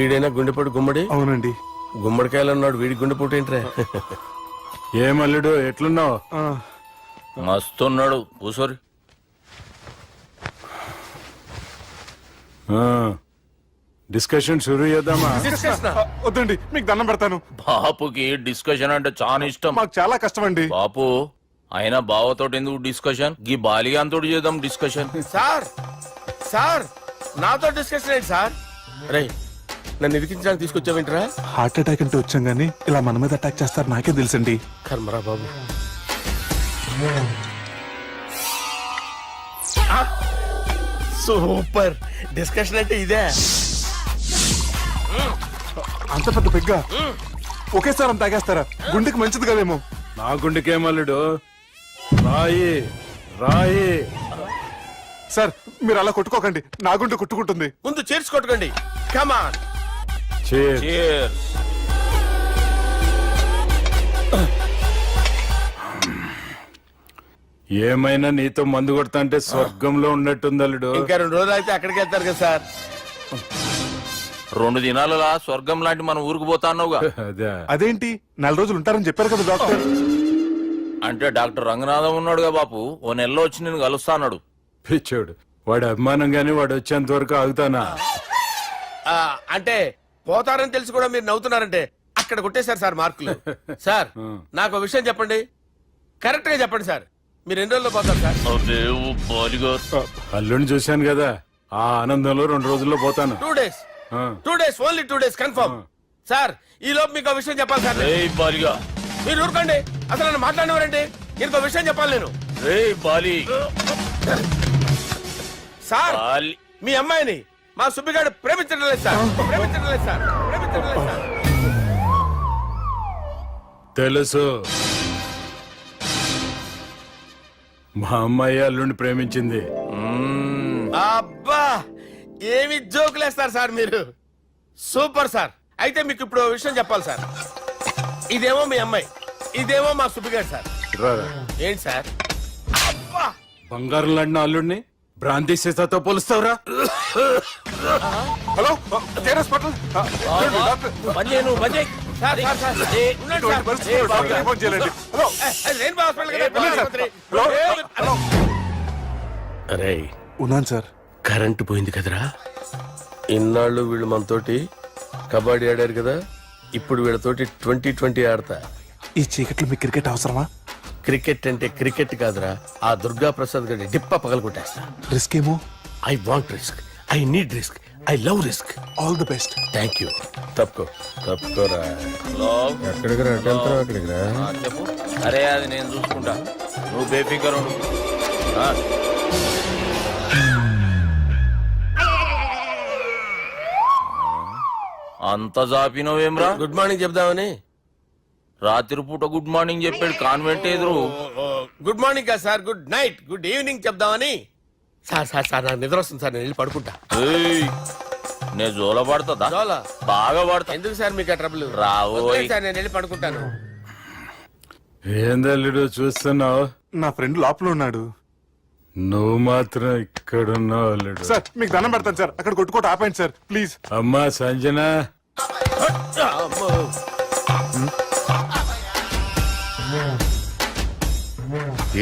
ఈడైనా గుండెపోటు గుమ్మడి? అవునండి. గుమ్మడికాయలు ఉన్నాడు, వీడి గుండెపోటు ఏంట్రా? ఏమల్లుడు ఎట్లున్నావు? మస్తున్నాడు కూసోరి. డిస్కషన్ షురూ చేద్దామా? వద్దండి, మీకు దండం పెడతాను. బాపుకి డిస్కషన్ అంటే చాలా ఇష్టం. మాకు చాలా కష్టం అండి. బాపు అయినా బావతోటి ఎందుకు డిస్కషన్? గీ బాలిగాంతోటి చేద్దాం డిస్కషన్. సార్ సార్ నాతో డిస్కషన్ ఏంటి సార్? రే నన్ను ఇరికించడానికి తీసుకొచ్చావేంట్రా? హార్ట్ అటాక్ అంటే వచ్చాం గానీ ఇలా మన మీద అటాక్ చేస్తారు నాకే తెలుసండి. కర్మరా బాబు. సూపర్ డిస్కషన్ అంటే ఇదే. అంత పెద్ద పెగ్గ ఒకేసారి అంత తాగేస్తారా? గుండెకి మంచిది కదేమో. నా గుండెకేమల్లుడు రాయి రాయి. సార్ మీరు అలా కొట్టుకోకండి, నా గుండె కొట్టుకుంటుంది. ముందు చేర్చి కొట్టుకోండి. కమాన్. Cheers. ఏమైనా నీతో మందు కొడతా అంటే స్వర్గంలో ఉన్నట్టుంది అల్లుడు. ఇంకా 2 రోజులు అయితే అక్కడికి వెళ్తారు కదా సార్. 2 దినాలలా స్వర్గం లాంటి మన ఊరికి పోతా అన్నావుగా. అదేంటి 4 రోజులు ఉంటారని చెప్పారు కదా డాక్టర్. అంటే డాక్టర్ రంగనాథం ఉన్నాడుగా బాపు, ఓ నెలలో వచ్చి నేను కలుస్తా అన్నాడు. పిచ్చోడు, వాడు అభిమానంగానే వాడు వచ్చేంత వరకు ఆగుతానా? అంటే పోతారని తెలిసి కూడా మీరు నవ్వుతున్నారంటే అక్కడ కొట్టేశారు సార్ మార్కులు. సార్ నాకు ఒక విషయం చెప్పండి, కరెక్ట్ గా చెప్పండి సార్. మీరు ఎన్ని రోజుల్లో పోతారు సార్? అల్లుడిని చూశాను కదా, ఆ ఆనందంలో 2 రోజుల్లో పోతాను. 2 days. 2 days, only 2 days confirm. Sir ఈ లోపు మీకు విషయం చెప్పాలి సార్. మీరు ఊరుకోండి, అసలు నన్ను మాట్లాడినవారండి. ఇంకో విషయం చెప్పాలి నేను. సార్ మీ అమ్మాయిని మా సుబ్బిగాడు ప్రేమించడం లేదు సార్. ప్రేమించడం లేదు సార్. ప్రేమించడం లేదు సార్. తెలుసు, మా అమ్మాయి అల్లుడిని ప్రేమించింది. అబ్బా ఏమి జోకులేస్తారు సార్ మీరు. Super sir. అయితే మీకు ఇప్పుడు ఓ విషయం చెప్పాలి సార్. ఇదేమో మీ అమ్మాయి, ఇదేమో మా సుబ్బిగాడు సార్. ఏంటి సార్? అబ్బా బంగారం లాంటి అల్లుడిని బ్రాంతి సీతాతో పోలుస్తావురా? Hello hospital. అరే ఉన్నాను సార్. కరెంటు పోయింది కదరా. ఇన్నాళ్ళు వీళ్ళు మనతోటి కబడ్డీ ఆడారు కదా, ఇప్పుడు వీళ్ళతోటి 2020 ఆడతా. ఈ చీకట్లో మీకు క్రికెట్ అవసరమా? క్రికెట్ అంటే క్రికెట్ కాదురా, ఆ దుర్గా ప్రసాద్ గారి డిప్ప పగల కొట్టేస్తా. రిస్క్ ఏమో. I want risk, I need risk, I love risk. All the best. Thank you. తప్పుకోరా. ఎక్కడికి రా? అక్కడికి రా. చెప్పు. అరే అది నేను చూసుకుంటా, నువ్వు బేఫికర్ ఉండు. అంత జాపినవేమ్రా? గుడ్ మార్నింగ్ చెప్దామని. రాత్రి పూట గుడ్ మార్నింగ్ చెప్పాడు కాన్వెంట్ ఎదురు. గుడ్ మార్నింగ్ కాదు sir, good night, good evening చెప్దామని. సార్ సార్ సార్ నాకు నిద్ర వస్తుంది సార్, నేను వెళ్ళి పడుకుంటా. నేను జోల పడుతుందా? జోలా? బాగా పడతా. ఎందుకు సార్ మీకు ఆ ట్రబుల్? రావు సార్, నేను వెళ్ళి పడుకుంటాను. ఏందల్లుడు చూస్తున్నావు? నా ఫ్రెండ్ లోపల ఉన్నాడు. నువ్వు మాత్రం ఇక్కడున్నావు అల్లుడు. సార్ మీకు దండం పెడతాను సార్, అక్కడ కొట్టుకోట ఆపండి సార్ ప్లీజ్. అమ్మా సంజన,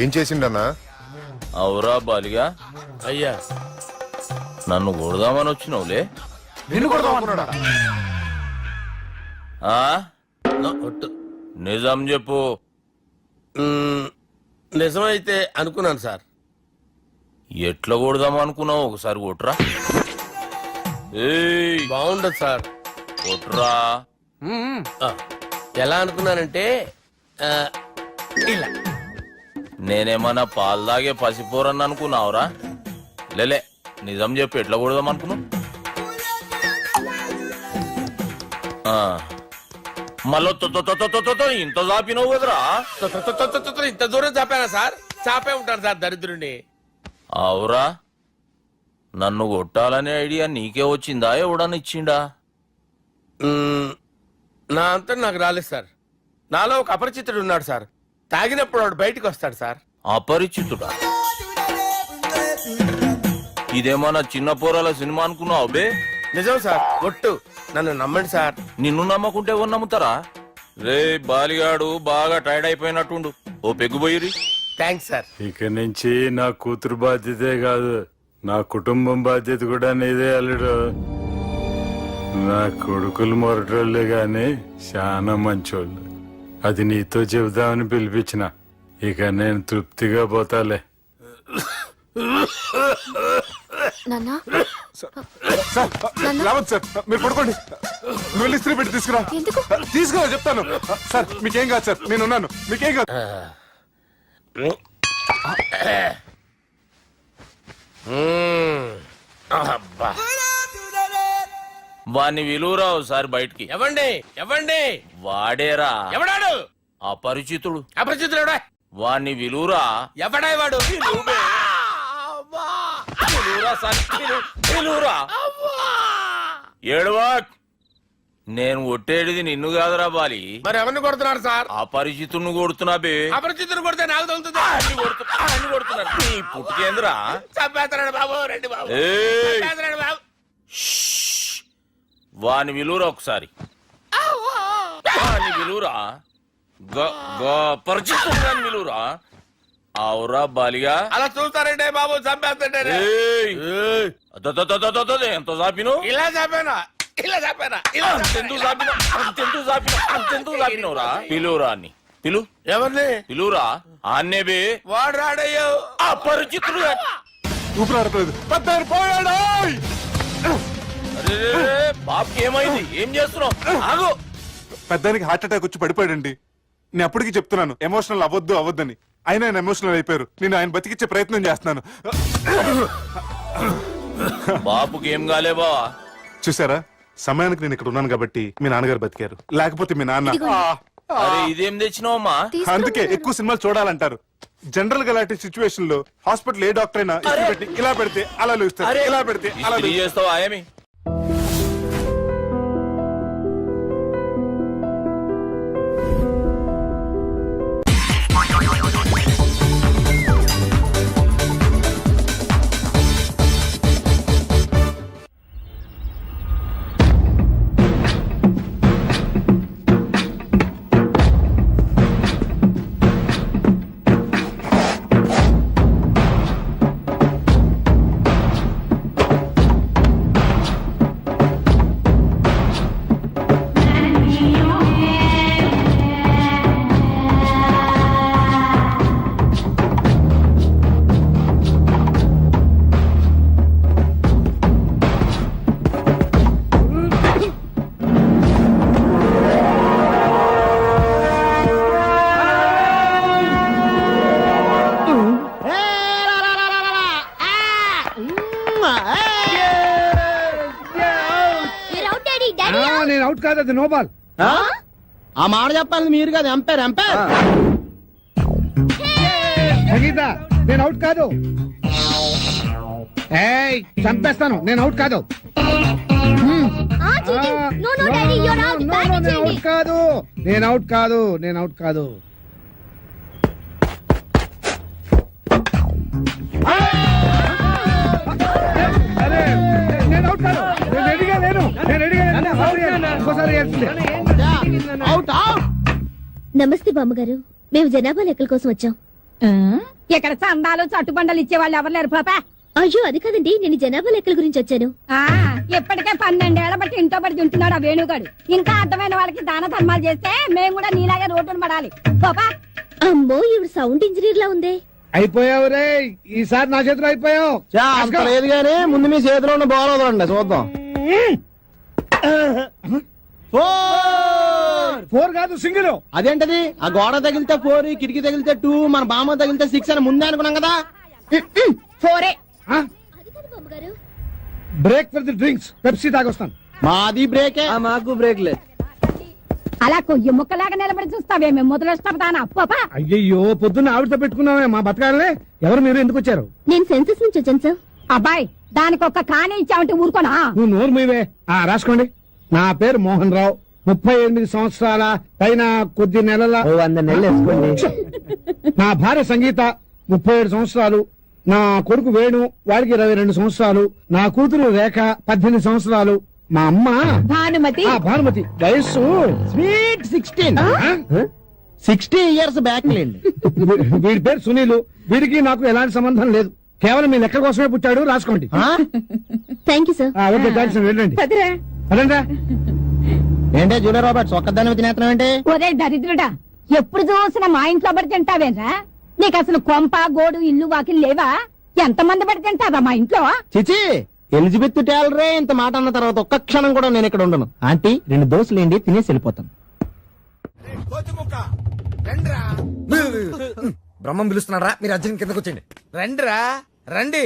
ఏం చేసిండన్నా? అవురా బాలిగా, అయ్యా నన్ను కొడదామని వచ్చినావులే. నిన్ను కొడదామన్నాడా? నిజం చెప్పు. నిజమైతే అనుకున్నాను సార్. ఎట్లా కొడదాం అనుకున్నావు? ఒకసారి కొట్రా. బాగుండదు సార్. కొట్రా. ఎలా అనుకున్నానంటే ఇలా. నేనేమన్నా పాలు తాగే పసిపోరని అనుకున్నావురా? లేలే, నిజం చెప్పు, ఎట్లా కొడదాం అనుకున్నావు? మళ్ళీ ఇంత చాపినావు కదరా? ఇంత దూరం చాపానా సార్? చాపే ఉంటాను సార్ దరిద్రుడిని. అవురా, నన్ను కొట్టాలనే ఐడియా నీకే వచ్చిందా? ఎవడని ఇచ్చిండా? నా అంతా నాకు రాలేదు సార్. నాలో ఒక అపరిచితుడు ఉన్నాడు సార్. తాగినప్పుడు వాడు బయటకు వస్తాడు సార్. అపరిచితుడా? ఇదేమన్నా చిన్న పోరాల సినిమా అనుకున్నావు బే? నిజం సార్, ఒట్టు, నన్ను నమ్మండి సార్. నిన్ను నమ్మకుంటే ఎవరు నమ్ముతారా? రే బాలిగాడు బాగా టైర్డ్ అయిపోయినట్టుండు, ఓ పెగ్గుబోయిరి. Thanks sir. ఇక నుంచి నా కూతురు బాధ్యతే కాదు, నా కుటుంబం బాధ్యత కూడా నీదే అల్లుడు. నా కొడుకులు మొరటోళ్ళే గాని చాలా మంచోళ్ళు. అది నీతో చెబుదామని పిలిపించిన. ఇక నేను తృప్తిగా పోతాలే. రావద్దు సార్, మీరు పడుకోండి. నువ్వు వెళ్ళి ఇస్త్రీ పెట్టి తీసుకురా. తీసుకురా చెప్తాను సార్. మీకేం కాదు సార్, నేను ఉన్నాను. మీకేం కాదు. వాణ్ణి విలువరా ఒకసారి బయటికి. ఎవండి ఎవండి? వాడేరా. ఎవడాడు? అపరిచితుడు. అపరిచితుడు ఎవడా? వాణ్ణి విలువరా. ఎవడా వాడు? ఏడవా. నేను ఒట్టేడిది నిన్ను కాదురా బాలి. మరి ఎవరిని కొడుతున్నారు సార్? అపరిచితుడిని కొడుతున్నా బే. అపరిచితుడు కొడితే నాకు తగులుతుంది. అన్ని కొడుతున్నారు. నీ పుట్టుకేంద్రా? చంపేస్తున్నాడు బాబు, రండి బాబు. ఏయ్! చంపేస్తున్నాడు బాబు. వాని విలువరా ఒకసారి. వాని విలువరా. పరిచితుడు విలువరా. అవురా బాలిగా. అలా చూస్తారంటే బాబు, చంపేస్తాడు. ఎంత చాపిను? ఇలా చంపానా, ఇలా చంపానా, ఇలా అంతెందుకు చాపినవురా? పిలువురా అన్ని. పిలు. ఎవరిని పిలువురా. అన్నే బే. వాడు రాడయ్యో. అపరిచితుడు. ఊపిరాడట్లేదు. బాబుకి ఏమైంది? ఏం చేస్తున్నావు? ఆగు. పెద్దానికి హార్ట్ అటాక్ వచ్చి పడిపోయాడండి. నేను అప్పటికి చెప్తున్నాను ఎమోషనల్ అవ్వద్దని. ఆయన ఎమోషనల్ అయిపోయారు. నేను ఆయన బతికిచ్చే ప్రయత్నం చేస్తున్నాను. బాబుకి ఏం కాలే బావా? చూసారా, సమయానికి నేను ఇక్కడ ఉన్నాను కాబట్టి మీ నాన్నగారు బతికారు. లేకపోతే మీ నాన్న. అరే ఇదేం తెచ్చినావమ్మా? అందుకే ఎక్కువ సినిమాలు చూడాలంటారు. జనరల్ గా అలాంటి సిచ్యువేషన్ లో హాస్పిటల్ ఏ డాక్టర్ అయినా ఇస్త్రీ పెట్టి ఇలా పెడితే అలా లూస్తారు, ఇలా పెడితే అలా చేస్తావా? ఏమి నేను అవుట్ కాదు, అది నో బాల్. ఆ మాట చెప్పాలి మీరు కదా, ఎంపైర్ ఎంపైర్. సంగీత, నేను అవుట్ కాదు. ఏయ్, చంపేస్తాను. నేను అవుట్ కాదు. నేను అవుట్ కాదు. నేను అవుట్ కాదు. నేను అవుట్ కాదు. అరే, నేను అవుట్ కాదు. నేను రెడీగా లేను. నేను రెడీగా లేను. ఇంకోసారి అవుట్. నమస్తే బామ్మగారు, మేము జనాభా లెక్కల కోసం వచ్చాం. ఇక్కడ చందాలు చట్టుబండలు ఇచ్చే వాళ్ళు ఎవరు లేరు పాపా. అయ్యో అది కాదండి, నేను జనాభా లెక్కల గురించి వచ్చాను. ఇప్పటికే 12 ఏళ్ల బట్టి ఇంట్లో పడి తింటున్నాడు ఆ వేణుగాడు. ఇంకా అర్థమైన వాళ్ళకి దాన ధర్మాలు చేస్తే మేము కూడా నీలాగే రోడ్డును పడాలి. పాపా. అమ్మో, ఇవి సౌండ్ ఇంజనీర్ లా ఉంది. అయిపోయావు రే, ఈసారి నా చేతిలో అయిపోయావు. లేదు గానీ ముందు మీ చేతిలో ఉన్న బాల్ వదలండి చూద్దాం. 4 కాదు, సింగిల్. అదేంటది? ఆ గోడ తగిలితే 4, కిటికీ తగిలితే 2, మన బామ్మ తగిలితే 6 అని ముందే అనుకున్నాం కదా. 4. Break for the drinks. Pepsi తాగొస్తాను. మాది బ్రేకే. మాకు బ్రేక్ లేదు. అలా కొయ్యి ముక్కలాగా నిలబడి చూస్తావేమే మొదలొస్తాదానా పాపా. అయ్యయ్యో, పొద్దున్న ఆవిడతో పెట్టుకున్నామే మా బతకాలే. ఎవరు మీరు? ఎందుకు వచ్చారు? నేను సెన్సస్ నుంచి వచ్చాను సార్. అబ్బాయి, దానికి ఒక్క కాని ఇచ్చావంటే ఊరుకోనా? నువ్వు నోరు మీవే. రాసుకోండి. నా పేరు మోహన్ రావు. 38 సంవత్సరాల పైన కొద్ది నెలల. 100 నెలలు వేసుకోండి. నా భార్య సంగీత 37 సంవత్సరాలు. నా కొడుకు వేణు, వాడికి 22 సంవత్సరాలు. నా కూతురు రేఖ 18 సంవత్సరాలు. మా అమ్మ భానుమతి. భానుమతి వయస్సు స్వీట్ 16. 60 ఇయర్స్ బ్యాక్ లేండి. వీడి పేరు సునీలు. వీడికి నాకు ఎలాంటి సంబంధం లేదు. కేవలం మీ లెక్క కోసమే పుట్టాడు. రాసుకోండి. Thank you sir. Okay, thanks. వెళ్ళండి. అదండి. ఏంటే జూనియర్ రాబర్ట్స్ ఒక్కదాన్ని తినేస్తున్నావు ఏంటి? ఒరే దరిద్రుడా, ఎప్పుడు చూసినా మా ఇంట్లో పడి తింటావేరా? నీకు అసలు కొంప గోడు ఇల్లు వాకిలు లేవా? ఎంతమంది పడి తింటారా మా ఇంట్లో? చిచి, ఎలిజబెత్ టేలరే ఇంత మాట అన్న తర్వాత ఒక్క క్షణం కూడా నేను ఇక్కడ ఉండను. ఆంటీ 2 దోశలు ఏంటి, తినేసి వెళ్ళిపోతాను. బ్రహ్మం పిలుస్తున్నారా? మీరు అర్జున్ కిందకు వచ్చేయండి. రండిరా, రండి.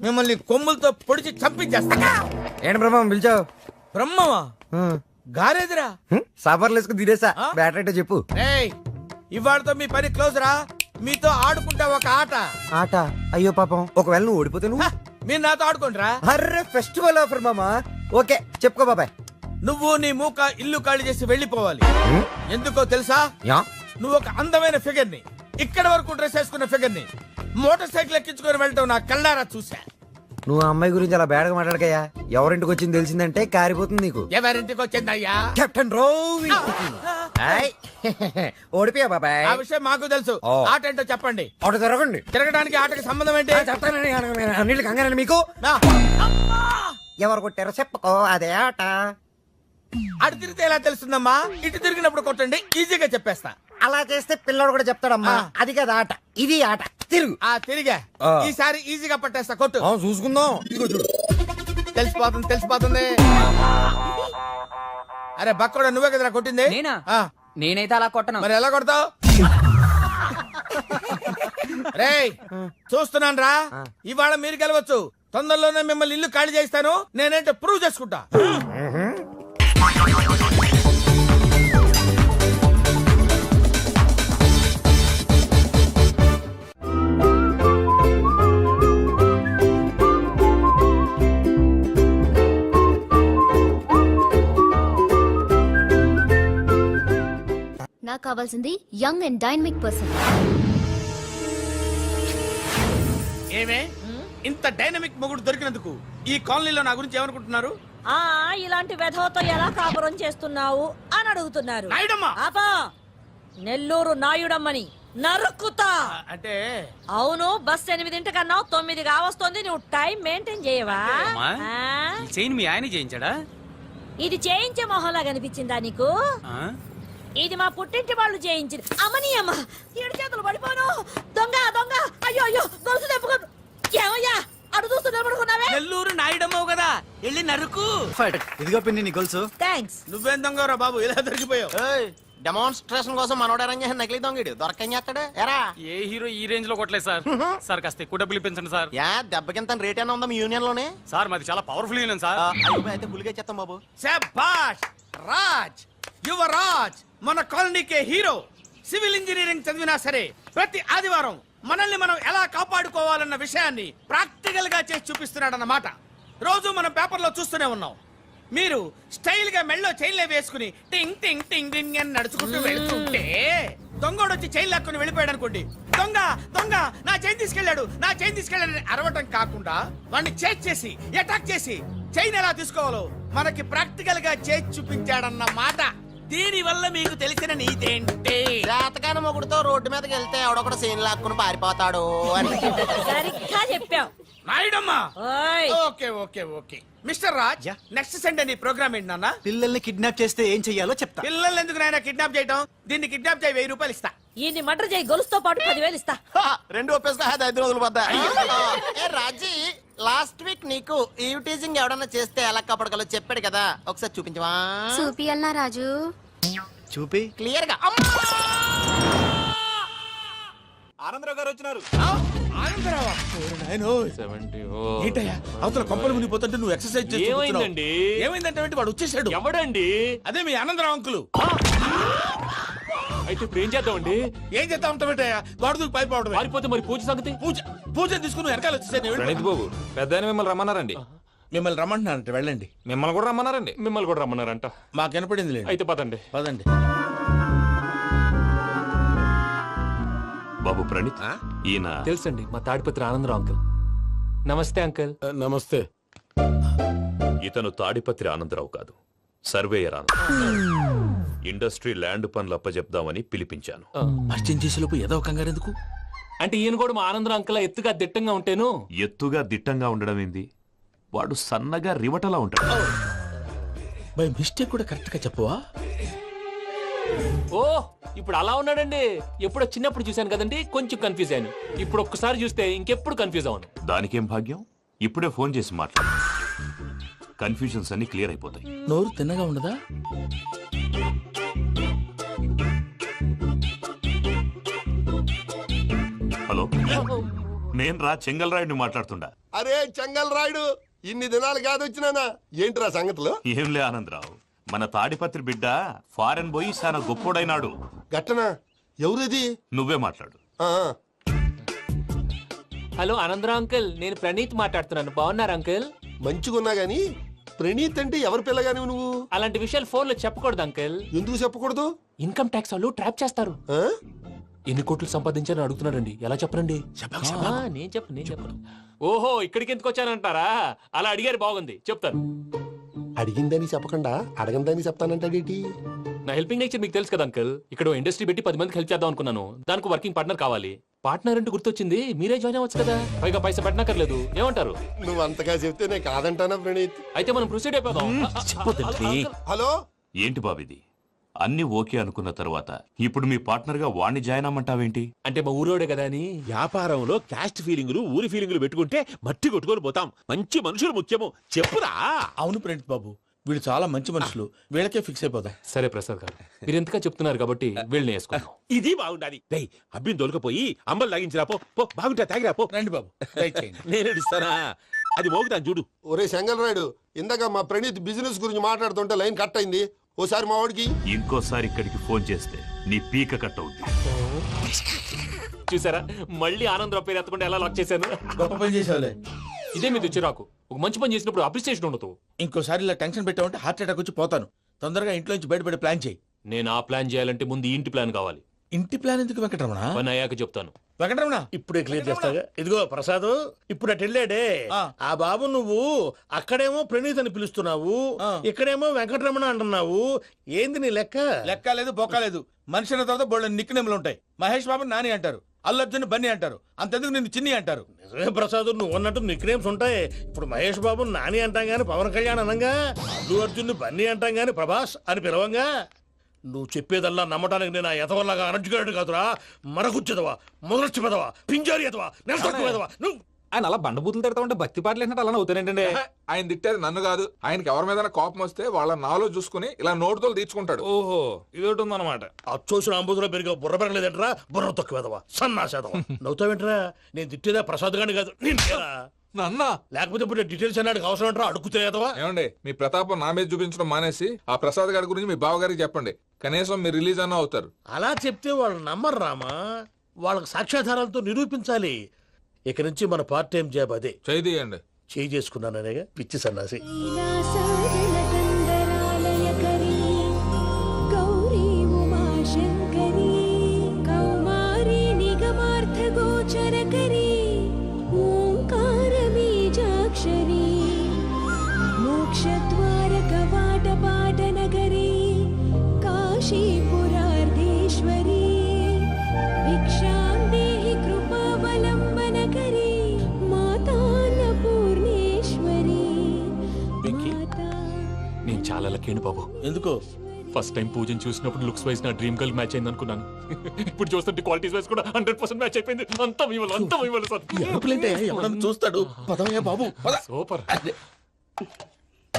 మిమ్మల్ని కొమ్ములతో పొడిచి చంపించేస్తా. ఏంటి బ్రహ్మం పిలిచావు? బ్రహ్మమా? గారేదిరా. సాపర్లు వేసుకుని తీరేసా. బ్యాటర్ అంటే చెప్పు. ఇవాళతో మీ పని క్లోజ్ రా. మీతో ఆడుకుంటా ఒక ఆట. ఆట? అయ్యో పాపం, ఒకవేళ నువ్వు ఓడిపోతే నువ్వు? మీరు నాతో ఆడుకోండిరా. అర్రే ఫెస్టివల్ ఆఫర్ మామా. ఓకే చెప్పుకో బాబాయ్. నువ్వు నీ మూక ఇల్లు ఖాళీ చేసి వెళ్ళిపోవాలి. ఎందుకో తెలుసా? నువ్వు ఒక అందమైన ఫిగర్ ని, ఇక్కడ వరకు డ్రెస్ వేసుకున్న ఫిగర్ ని మోటార్ సైకిల్ ఎక్కించుకొని వెళ్ళటం నా కళ్ళారా చూసా. నువ్వు ఆ అమ్మాయి గురించి అలా బేడగా మాట్లాడకయ్యా. ఎవరింటికి వచ్చింది తెలిసిందంటే కారిపోతుంది నీకు. ఎవరింటికి వచ్చిందయ్యా? కెప్టెన్ రోవి. ఓడిపోయా బాబాయ్. ఆ విషయం మాకు తెలుసు. ఆట ఏంటో చెప్పండి. ఆట తిరగండి. తిరగడానికి ఆటకి సంబంధం ఏంటి? చెప్తానండి. అన్నిటికి కంగారండి మీకు. ఎవరు కొట్టారో చెప్పుకో, అదే ఆట. అటు తిరిగితే ఎలా తెలుస్తుందమ్మా? ఇటు తిరిగినప్పుడు కొట్టండి, ఈజీగా చెప్పేస్తా. అలా చేస్తే పిల్లడు కూడా చెప్తాడమ్మా. అది కదా ఆట, ఇది ఆట. తిరుగు. తిరిగా ఈసారి ఈజీగా పట్టేస్తా. కొట్టు. చూసుకుందాం. ఇదిగో చూడు. తెలిసిపోతుంది. అరే బక్కడా, నువ్వే కదరా కొట్టింది? నేనైతే అలా కొట్టను. మరి ఎలా కొడతావు? రేయ్ చూస్తున్నాను రా, ఇవాళ మీరు గెలవచ్చు. తొందరలోనే మిమ్మల్ని ఇల్లు ఖాళీ చేస్తాను. నేనేంటో ప్రూవ్ చేసుకుంటా. నాకు కావాల్సింది యంగ్ అండ్ డైనమిక్ పర్సన్. ఏమే ఇంత డైనమిక్ మొగుడు దొరికినందుకు ఈ కాలనీలో నా గురించి ఏమనుకుంటున్నారు? ఇలాంటి వెధవతో ఎలా కాపురం చేస్తున్నావు అని అడుగుతున్నారు. నెల్లూరు నాయుడమ్మని నరుక్కుతా. అంటే అవును, బస్ 8:00 9 కావస్తుంది. నువ్వు టైం మెయింటైన్ చేయవా? మీ ఆయన చేయించాడా? ఇది చేయించే మొహంలా కనిపించిందా నీకు? ఇది మా పుట్టింటి వాళ్ళు చేయించింది. అమ్మని అమ్మ, 7 చేతులు పడిపోను. దొంగ దొంగ, అయ్యో అయ్యో, గొలుసు తెప్పుకో. ఏమయ్యా అడు చూస్తున్నా పడుకున్నావే? నెల్లూరు నాయుడమ్మవు కదా, వెళ్ళి నరుకు. ఇదిగో పిన్ని నీ గొలుసు. థ్యాంక్స్. నువ్వేం దొంగరా బాబు, ఇలా దొరికిపోయావు? డెమాన్స్ట్రేషన్ కోసం మనోడు అరేంజ్ చేసిన నకిలీ దొంగడు దొరకని చేస్తాడు. ఎరా ఏ హీరో ఈ రేంజ్ లో కొట్టలేదు సార్. సార్ కాస్త ఎక్కువ డబ్బులు ఇప్పించండి సార్. దెబ్బకింత రేట్ అయినా ఉందా మీ యూనియన్ లోనే? సార్ మాది చాలా పవర్ఫుల్ యూనియన్ సార్. అయితే ఫుల్గా చేస్తాం బాబు. శభాష్ రాజ్, యువరాజ్, మన కాలనీకే హీరో. సివిల్ ఇంజనీరింగ్ చదివినా సరే ప్రతి ఆదివారం మనల్ని మనం ఎలా కాపాడుకోవాలన్న విషయాన్ని ప్రాక్టికల్ గా చేసి చూపిస్తున్నాడన్నమాట. రోజు మనం పేపర్లో చూస్తూనే ఉన్నాం. మీరు స్టైల్ గా మెళ్ళో చైన్లే వేసుకుని టింగ్ టింగ్ టింగ్ టింగ్ అని నడుచుకుంటూ వెళ్తుంటే దొంగోడు వచ్చి చైన్ లాక్కుని వెళ్ళిపోయాడు అనుకోండి. దొంగ దొంగ నా చైన్ తీసుకెళ్లాడు, నా చైన్ తీసుకెళ్లాడని అరవటం కాకుండా వాడిని చేజ్ చేసి అటాక్ చేసి చైన్ ఎలా తీసుకోవాలో మనకి ప్రాక్టికల్ గా చేసి చూపించాడన్న మాట. దీని వల్ల మీకు తెలిసిన నీతేంటి? జాతకాన మొగుడుతో రోడ్డు మీదకి వెళ్తే ఎవడొకడు సీన్ లాక్కుని పారిపోతాడు అని. సరిగ్గా చెప్పావు నాయుడమ్మా. Okay okay okay mister Raj, next Sunday నీ ప్రోగ్రామ్ ఏంటి నాన్న? పిల్లల్ని కిడ్నాప్ చేస్తే ఏం చెయ్యాలో చెప్తా. పిల్లల్ని ఎందుకు నాయన కిడ్నాప్ చేయటం? దీన్ని కిడ్నాప్ చేయి, 1000 రూపాయలు ఇస్తా. ఈ మటర్ చేయి, గొలుసుతో పాటు 10,000 ఇస్తా. రెండు ఒప్పేసుకో, 5 రోజులు పడ్డా. రాజీ, లాస్ట్ వీక్ నీకు ఈవ్ టీజింగ్ ఎవడన్నా చేస్తే ఎలా కాపాడగలో చెప్పాడు కదా, ఒకసారి చూపించవా? చూపియల్నా రాజు? చూపి క్లియర్ గా. ఆనందరావు గారు వచ్చినారు. ఏంటయ్యా అవతల కొంపలు మునిగిపోతుంటే నువ్వు ఎక్సర్సైజ్ ఏమైందండి? ఏమైందంటే వాడు వచ్చేసాడు. ఎవడండి? అదే మీ ఆనందరావు అంకులు. అయితే ఇప్పుడు ఏం చేద్దామండి? ఏం చేస్తా ఉంటావేటయ్యా, వాడు పైపోవడం. పారిపోతే మరి పూజ సంగతి? పూజ తీసుకుని వెనకాల వచ్చేసాను. ప్రణీత్ బాబు, పెద్ద మిమ్మల్ని రమ్మన్నారండి. మిమ్మల్ని రమ్మంటున్నారంట, వెళ్ళండి. మిమ్మల్ని కూడా రమ్మన్నారండి. మిమ్మల్ని కూడా రమ్మన్నారంట. మాకు వినపడింది లేదు. అయితే పదండి. పదండి. బాబు ప్రణీత్, ఈయన తెలుసండి, మా తాడిపత్రి ఆనందరావు అంకుల్. నమస్తే అంకుల్. నమస్తే. ఇతను తాడిపత్రి ఆనందరావు కాదు, సర్వేయర్ ఆనందరావు. ఇండస్ట్రీ ల్యాండ్ పనులు అప్పచెప్దామని పిలిపించాను. పరిచయం చేసేలోపు ఏదో కంగారు ఎందుకు? అంటే ఈయన కూడా మా ఆనందరావు అంకుల్ ఎత్తుగా దిట్టంగా ఉంటాను. ఎత్తుగా దిట్టంగా ఉండడం ఏంది, వాడు సన్నగా రివటలా ఉంటాడు. బై మిస్టేక్ కూడా కరెక్ట్ గా చెప్పవా? ఓ ఇప్పుడు అలా ఉన్నాడండి. ఎప్పుడో చిన్నప్పుడు చూశాను కదండి, కొంచెం కన్ఫ్యూజ్ అయ్యాను. ఇప్పుడు ఒక్కసారి చూస్తే ఇంకెప్పుడు కన్ఫ్యూజ్ అవ్వను. దానికేం భాగ్యం, ఇప్పుడే ఫోన్ చేసి మాట్లాడు, కన్ఫ్యూజన్స్ అన్ని క్లియర్ అయిపోతాయి. నోరు తిన్నగా ఉండదా? హలో, నేను రా చెంగల్ రాయుడిని మాట్లాడుతుండా. అరే చెంగల్ రాయుడు, ఇన్ని దినాలు కాదు వచ్చినానా, ఏంట్రా సంగతులు? ఏంలే ఆనందరావు, మన తాడిపత్రి బిడ్డ ఫారెన్ పోయి చాలా గొప్పోడైనాడు. గట్టనా? ఎవరిది? నువ్వే మాట్లాడు. హలో ఆనందరావు అంకుల్, నేను ప్రణీత్ మాట్లాడుతున్నాను. బాగున్నారు అంకుల్? మంచిగున్నా గాని ప్రణీత్ అంటే ఎవరి పిల్లగాని నువ్వు? అలాంటి విషయాలు ఫోన్ లో చెప్పకూడదు అంకుల్. ఎందుకు చెప్పకూడదు? ఇన్కమ్ ట్యాక్స్ వాళ్ళు ట్రాప్ చేస్తారు. ఆ? ఎన్ని కోట్లు సంపాదించాలని అడుగుతున్నారండి. ఎలా చెప్పరండి? నేను చెప్పను. ఓహో, ఇక్కడికి ఎందుకు వచ్చానంటారా? అలా అడిగారు, బాగుంది, చెప్తాను. అడిగిందని చెప్పకుండా అడగందని చెప్తానంటాడేటి? నా హెల్పింగ్ నేచర్ మీకు తెలుసు కదా అంకుల్. ఇక్కడ ఇండస్ట్రీ పెట్టి 10 మందికి హెల్ప్ చేద్దాం అనుకున్నాను. దానికి వర్కింగ్ పార్ట్నర్ కావాలి. పార్ట్నర్ అంటే గుర్తొచ్చింది, మీరే జాయిన్ అవ్వచ్చు కదా. పైగా పైసా పెట్టనక్కర్లేదు. ఏమంటారు? నువ్వు అంతగా చెప్తే నేను కాదంటానా ప్రణీత్? అయితే మనం ప్రొసీడ్ అయిపోదాం. హలో, ఏంటి బాబిది? అన్ని ఓకే అనుకున్న తర్వాత ఇప్పుడు మీ పార్ట్నర్ గా వాణ్ణి జాయిన్ అమ్మంటావేంటి? అంటే మా ఊరోడే కదా అని. వ్యాపారంలో క్యాస్ట్ ఫీలింగులు, ఊరి ఫీలింగులు పెట్టుకుంటే మట్టి కొట్టుకొని పోతాం. మంచి మనుషులు ముఖ్యము. చెప్పురా. అవును ప్రణీత్ బాబు, వీళ్ళు చాలా మంచి మనుషులు, వీళ్ళకే ఫిక్స్ అయిపోదాం. సరే ప్రసాద్ గారు, మీరు ఎంతగా చెప్తున్నారు కాబట్టి వీళ్ళని వేసుకుందాం. ఇది బాగుండాలి. అబ్బిని దొలకపోయి అంబలు లాగించిరా పో. బాగుంటా తాగిరా పో. రండి బాబు, నేను ఇస్తానా? అది మోగుతాను చూడు. ఒరే చెంగల్ రాయుడు, ఇందాక మా ప్రణీత్ బిజినెస్ గురించి మాట్లాడుతుంటే లైన్ కట్ అయింది. ఓసారి మా వాడికి ఇంకోసారి ఇక్కడికి ఫోన్ చేస్తే నీ పీక కట్ అవుద్ది. చూసారా, మళ్ళీ ఆనందరావు పేరు ఎత్తకుండా ఎలా లాక్ చేశాను. గొప్ప పని చేసేవాళ్ళే. ఇదే మీద చిరాకు. ఒక మంచి పని చేసినప్పుడు అప్రిసియేషన్ ఉండదు. ఇంకోసారి ఇలా టెన్షన్ పెట్టామంటే హార్ట్ అటాక్ వచ్చి పోతాను. తొందరగా ఇంట్లో నుంచి బయటపడే ప్లాన్ చేయి. నేను ఆ ప్లాన్ చేయాలంటే ముందు ఈ ఇంటి ప్లాన్ కావాలి. ఇంటి ప్లాన్ ఎందుకు వెంకటరమణ? పని అయ్యాక చెప్తాను. వెంకటరమణ ఇప్పుడే క్లియర్ చేస్తాగా. ఇదిగో ప్రసాద్, ఇప్పుడు అటు వెళ్ళాడే ఆ బాబు, నువ్వు అక్కడేమో ప్రణీత్ అని పిలుస్తున్నావు, ఇక్కడేమో వెంకటరమణ అంటున్నావు. ఏంది నీ లెక్క? లెక్క లేదు, బొక్క లేదు. మనిషి అన్న తర్వాత బోళ్ళ నిక్నెములు ఉంటాయి. మహేష్ బాబు నాని అంటారు, అల్లు అర్జున్ బన్నీ అంటారు, అంతెందుకు నిన్ను చిన్ని అంటారు. నిజమే ప్రసాద్, నువ్వు అన్నట్టు నిక్ నేమ్స్ ఉంటాయి. ఇప్పుడు మహేష్ బాబు నాని అంటాం గాని పవన్ కళ్యాణ్ అనంగా, అల్లు అర్జున్ బన్నీ అంటాం గాని ప్రభాస్ అని పిలవంగా. నువ్వు చెప్పేదల్లా నమ్మటానికి నేను ఎతవల్లాగా అనర్జుకేటెడ్ కాదురా. మరగుచ్చదవా, మొదలచ్చి పెదవా, పింజారి ఎదవా, నెలసొక్కుదవా నువ్వు. ఆయన అలా బండబూతులు తిడతా ఉంటే భక్తి పాటలు ఏంటంటే అలా అవుతానంటే. ఆయన తిట్టేది నన్ను కాదు, ఆయనకి ఎవరి మీద కోపం వస్తే వాళ్ళ నాలో చూసుకుని ఇలా నోటుతో తీర్చుకుంటాడు. ఓహో, ఇదొకటి ఉందన్నమాట. అచ్చోసిన అంబుధులో పెరిగా బుర్ర పెరగలేదంటరా, బుర్ర తొక్కువేదవా, సన్నాసేదవా. నవ్వుతావేంటరా? నేను తిట్టేదా ప్రసాద్ గాని కాదు, నిన్నేరా. నన్న లేకపోతే ఇప్పుడు అవసరం అంటారా? అడుగుతాయేదవా. ఏమండి, మీ ప్రతాపం నా మీద చూపించడం మానేసి ఆ ప్రసాద్ గారి గురించి మీ బావగారికి చెప్పండి. కనీసం మీరు రిలీజ్ అన్న అవుతారు. అలా చెప్తే వాళ్ళు నమ్మరు రామా. వాళ్ళకి సాక్ష్యాధారాలతో నిరూపించాలి. ఇక నుంచి మన పార్ట్ టైం జాబ్ అదే. చేయండి. చేయి చేసుకున్నాననేగా పిచ్చి సన్నాసి. నేను చాలా లక్కీ బాబు. ఎందుకు? ఫస్ట్ టైం పూజను చూసినప్పుడు లుక్స్ వైజ్ నా డ్రీమ్ గర్ల్ మ్యాచ్ అయింది అనుకున్నాను. ఇప్పుడు చూస్తుంటే క్వాలిటీస్ వైజ్ కూడా 100% మ్యాచ్ అయిపోయింది. అంతా ఇవ్వాలి సార్. చూస్తాడు. పదవయ్యా బాబు, సూపర్.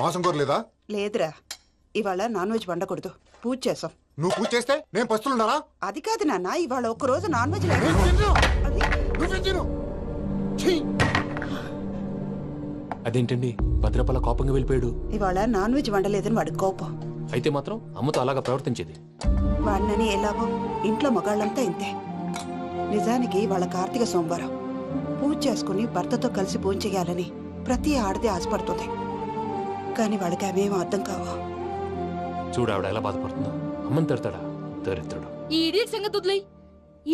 మాసం కోరలేదా? లేదురా, ఇవాళ నాన్ వెజ్ వండకూడదు, పూజ చేసాం. నువ్వు పూజ చేస్తే నేను పస్తులున్నారా? అది కాదు నాన్న, ఇవాళ ఒక్కరోజు నాన్ వెజ్ అదేంటండి, భద్రపల కోపంగా వెళ్ళిపోయాడు. ఇవాళ నాన్ వెజ్ వండలేదని వాడి కోపం. అయితే మాత్రం అమ్మతో అలాగా ప్రవర్తించేది. వాడినని ఎలాగో ఇంట్లో మగాళ్ళంతా ఇంతే. నిజానికి వాళ్ళ కార్తీక సోమవారం పూజ చేసుకుని భర్తతో కలిసి పూజ చేయాలని ప్రతి ఆడది ఆశపడుతుంది. కానీ వాళ్ళకి అవేం అర్థం కావు. చూడు ఆవిడ ఎలా బాధపడుతుందో. అమ్మని తిడతాడా దరిద్రుడు. ఈ ఇడియట్ సంగతి వదిలేయ్.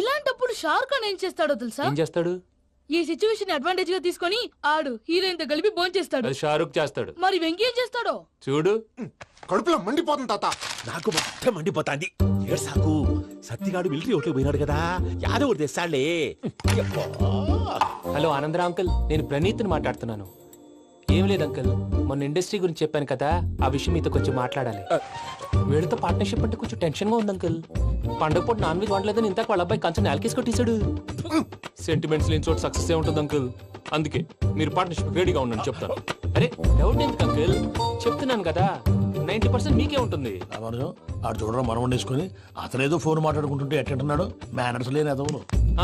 ఇలాంటప్పుడు షారుఖ్ ఖాన్ ఏం చేస్తాడో తెలుసా? ఏం చేస్తాడు? ఈ సిచ్యువేషన్ అడ్వాంటేజ్ గా తీసుకొని ఆడు హీరోయిన్ తో కలిపి బోన్ చేస్తాడు. అది షారుఖ్ చేస్తాడు. మరి వెంకీ ఏం చేస్తాడో చూడు. కడుపులో మండిపోతుంది తాత. నాకు మొత్తం మండిపోతాంది. సాకు సత్తిగాడు మిలిటరీ ఓట్లు పోయినాడు కదా, యాదవ్ తెస్తాడులే. హలో ఆనందరావు అంకుల్, నేను ప్రణీత్ని మాట్లాడుతున్నాను. ఏం లేదు అంకుల్, మొన్న ఇండస్ట్రీ గురించి చెప్పాను కదా, ఆ విషయం మీతో కొంచెం మాట్లాడాలి. వీళ్ళతో పార్ట్నర్షిప్ అంటే కొంచెం టెన్షన్ గా ఉంది అంకుల్. పండగ పూట నాన్ వెజ్ వండలేదని ఇంతకు వాళ్ళ అబ్బాయి కంచెం నేలకేసి కొట్టేశాడు. సెంటిమెంట్స్ లేని చోట సక్సెస్ ఏ ఉంటుంది అంకుల్. అందుకే మీరు పార్ట్నర్షిప్ రెడీగా ఉండండి చెప్తాను. అరే డౌట్ ఎందుకు అంకుల్, చెప్తున్నాను కదా, 90% మీకే ఉంటుంది. ఆడు చూడడం మనం వండేసుకుని అతనేదో ఫోన్ మాట్లాడుకుంటుంటే ఎట్టంటున్నాడు. మేనర్స్ లేని అదవును.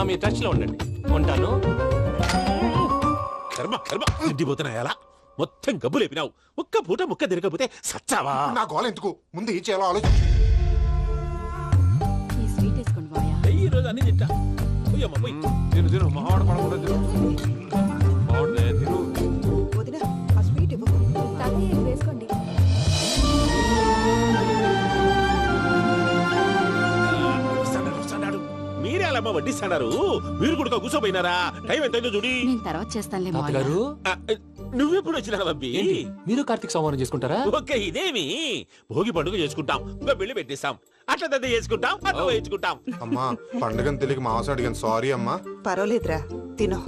మీ టచ్ లో ఉండండి. ఉంటాను. కర్మ కర్మ తిండిపోతున్నాయా? మొత్తం గబ్బు లేపినావు. ఒక్క పూట ముక్క తిరగకపోతే సచ్చావా? నా గోల ఎందుకు, ముందు ఏం చేయాలో ఆలోచించు. ఈ రోజు అన్ని తింటా. తిను తిను మావాడు పడకుండా తిను మావాడులే తిను. వదిన ఆ స్వీట్ ఇవ్వు. వేసుకోండి. మీరే అలా వడ్డిస్తాడారు, మీరు కూడా కూర్చోపోయినారా? టైం ఎంతైందో చూడి. నేను తర్వాత చేస్తానులే మావయ్య. తాతగారు నువ్వెప్పుడు వచ్చినా బంబి? ఏంటి మీరు కార్తీక సంహారం చేసుకుంటారా? ఓకే, ఇదేమి భోగి పండుగ చేసుకుంటాం, ఇంకా పెళ్లి పెట్టేస్తాం, అట్లా దద్ద చేసుకుంటాం, అట్లా వేయించుకుంటాం. అమ్మా పండుగని తెలియక మాంసం అడిగాను, సారీ అమ్మా. పర్వాలేదురా తినో.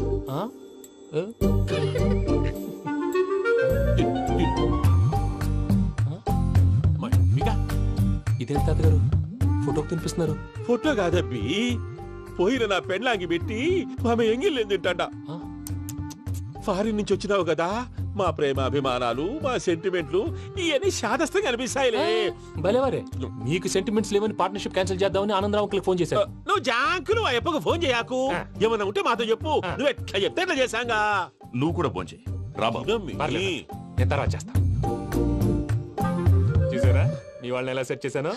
ఇదేంటి తాతగారు ఫోటోకి తినిపిస్తున్నారు? ఫోటో కాదబ్బి, పోయిన నా పెళ్ళాంగి పెట్టి ఆమె ఎంగిల్లేం తింటాడ. ఫారిన్ నుంచి వచ్చినావు కదా, మా ప్రేమ అభిమానాలు, మా సెంటిమెంట్లు ఇవన్నీ శాదస్తంగా అనిపిస్తాయిలే. భలేవారే, మీకు సెంటిమెంట్స్ లేవని పార్ట్నర్షిప్ క్యాన్సిల్ చేద్దామని ఆనందరావు అంకుల్ ఫోన్ చేశారు. నువ్వు జాంకులు ఆ ఎప్పకు ఫోన్ చేయకు, ఏమన్నా ఉంటే మాతో చెప్పు. నువ్వు ఎట్లా చెప్తే ఎట్లా చేశాంగా. నువ్వు కూడా ఫోన్ చేయి రాబా. నేను తర్వాత చేస్తా. చూసారా మీ వాళ్ళని ఎలా సెట్ చేశాను?